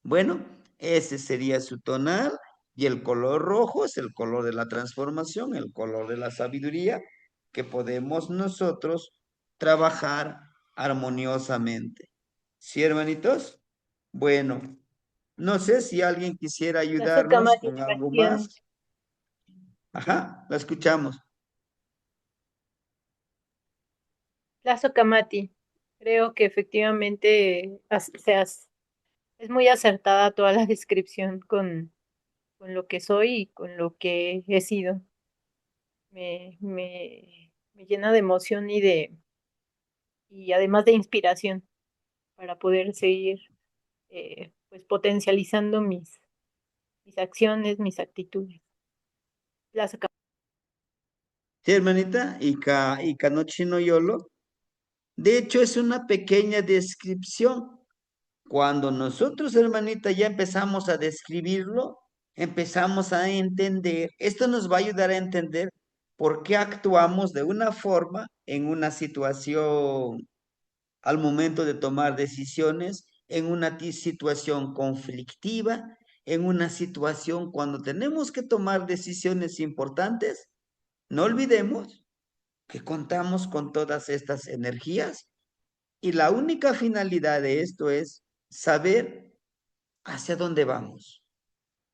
Speaker 1: Bueno, ese sería su tonal y el color rojo es el color de la transformación, el color de la sabiduría que podemos nosotros trabajar armoniosamente. ¿Sí, hermanitos? Bueno, no sé si alguien quisiera
Speaker 6: Gracias,
Speaker 1: ayudarnos
Speaker 6: Kamati
Speaker 1: con algo
Speaker 6: Sebastián.
Speaker 1: más. Ajá, la escuchamos.
Speaker 6: Gracias, Kamati. Creo que efectivamente es muy acertada toda la descripción con lo que soy y con lo que he sido. Me llena de emoción y además de inspiración para poder seguir pues potencializando mis acciones, mis actitudes. Gracias,
Speaker 1: Sí, hermanita, y Canochino Yolo. De hecho, es una pequeña descripción. Cuando nosotros, hermanita, ya empezamos a describirlo, empezamos a entender, esto nos va a ayudar a entender por qué actuamos de una forma en una situación al momento de tomar decisiones, en una situación conflictiva, en una situación cuando tenemos que tomar decisiones importantes. No olvidemos que contamos con todas estas energías y la única finalidad de esto es saber hacia dónde vamos,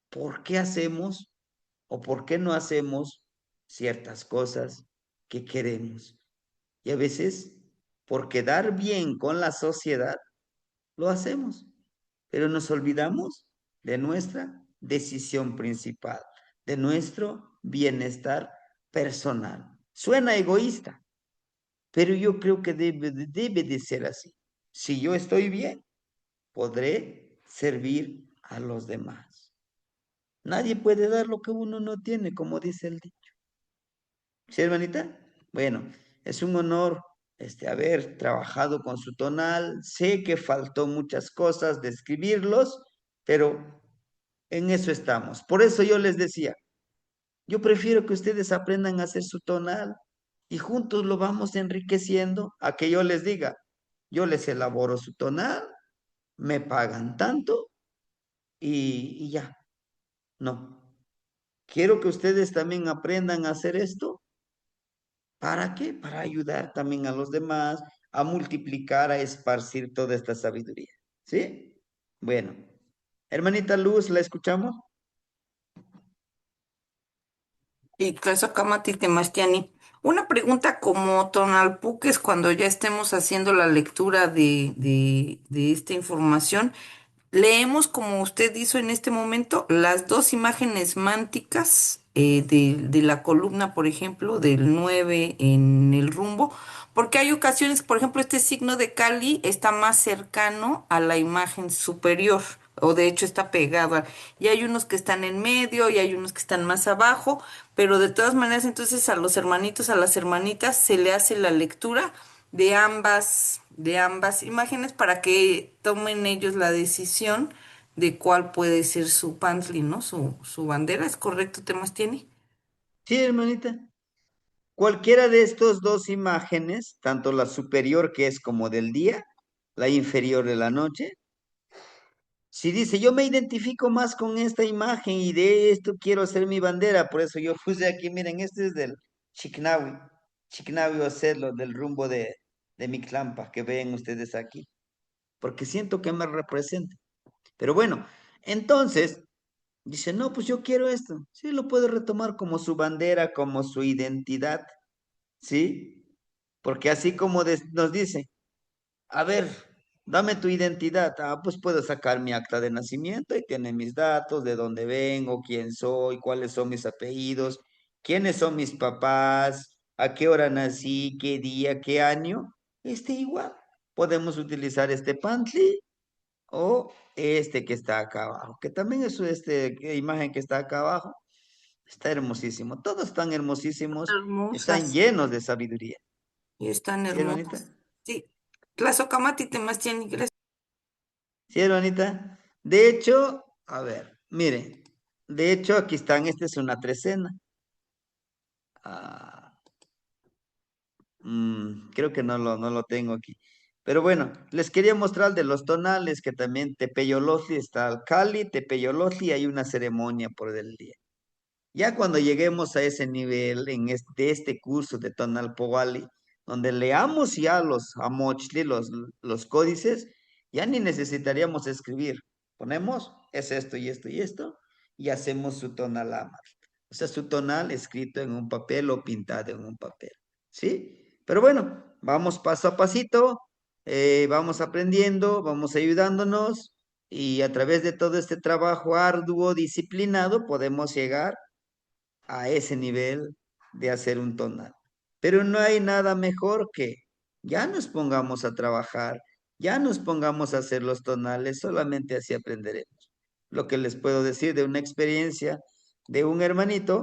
Speaker 1: por qué hacemos o por qué no hacemos ciertas cosas que queremos. Y a veces, por quedar bien con la sociedad, lo hacemos, pero nos olvidamos de nuestra decisión principal, de nuestro bienestar personal. Suena egoísta, pero yo creo que debe de ser así. Si yo estoy bien, podré servir a los demás. Nadie puede dar lo que uno no tiene, como dice el dicho. ¿Sí, hermanita? Bueno, es un honor haber trabajado con su tonal. Sé que faltó muchas cosas de escribirlos, pero en eso estamos. Por eso yo les decía, yo prefiero que ustedes aprendan a hacer su tonal y juntos lo vamos enriqueciendo a que yo les diga, yo les elaboro su tonal, me pagan tanto y ya. No. Quiero que ustedes también aprendan a hacer esto. ¿Para qué? Para ayudar también a los demás, a multiplicar, a esparcir toda esta sabiduría. ¿Sí? Bueno, hermanita Luz, ¿la escuchamos?
Speaker 3: Y claro, Kamati Temastiani. Una pregunta como tonalpuques cuando ya estemos haciendo la lectura de esta información. Leemos, como usted hizo en este momento, las dos imágenes mánticas de la columna, por ejemplo, del 9 en el rumbo, porque hay ocasiones, por ejemplo, este signo de Kali está más cercano a la imagen superior, o de hecho está pegada, y hay unos que están en medio y hay unos que están más abajo, pero de todas maneras, entonces a los hermanitos, a las hermanitas, se le hace la lectura de ambas imágenes para que tomen ellos la decisión de cuál puede ser su pantry, ¿no? Su bandera, ¿es correcto, Temas tiene?
Speaker 1: Sí, hermanita. Cualquiera de estas dos imágenes, tanto la superior que es como del día, la inferior de la noche, si dice, yo me identifico más con esta imagen y de esto quiero hacer mi bandera, por eso yo puse aquí, miren, este es del Chicnawi Ocello, del rumbo de Mictlampa, que ven ustedes aquí, porque siento que me representa. Pero bueno, entonces, dice, no, pues yo quiero esto. Sí, lo puede retomar como su bandera, como su identidad, ¿sí? Porque así como nos dice, a ver, dame tu identidad. Ah, pues puedo sacar mi acta de nacimiento y tiene mis datos, de dónde vengo, quién soy, cuáles son mis apellidos, quiénes son mis papás, a qué hora nací, qué día, qué año. Igual. Podemos utilizar este Pantli o este que está acá abajo, que también es imagen que está acá abajo. Está hermosísimo. Todos están hermosísimos, están
Speaker 3: Hermosas.
Speaker 1: llenos de sabiduría.
Speaker 3: Y están
Speaker 1: ¿Sí, hermanita?
Speaker 3: hermosas. Sí. Tlazocamati Temastiani, gracias.
Speaker 1: Sí, hermanita. De hecho, a ver, miren. De hecho, aquí están, esta es una trecena. Ah, creo que no lo tengo aquí. Pero bueno, les quería mostrar de los tonales que también Tepeyolotli está al Cali, Tepeyolotli, hay una ceremonia por el día. Ya cuando lleguemos a ese nivel de este curso de Tonal Powali, donde leamos ya los amochli, los códices, ya ni necesitaríamos escribir. Ponemos, es esto y esto y esto, y hacemos su tonal ama. O sea, su tonal escrito en un papel o pintado en un papel. ¿Sí? Pero bueno, vamos paso a pasito, vamos aprendiendo, vamos ayudándonos, y a través de todo este trabajo arduo, disciplinado, podemos llegar a ese nivel de hacer un tonal. Pero no hay nada mejor que ya nos pongamos a trabajar, ya nos pongamos a hacer los tonales, solamente así aprenderemos. Lo que les puedo decir de una experiencia de un hermanito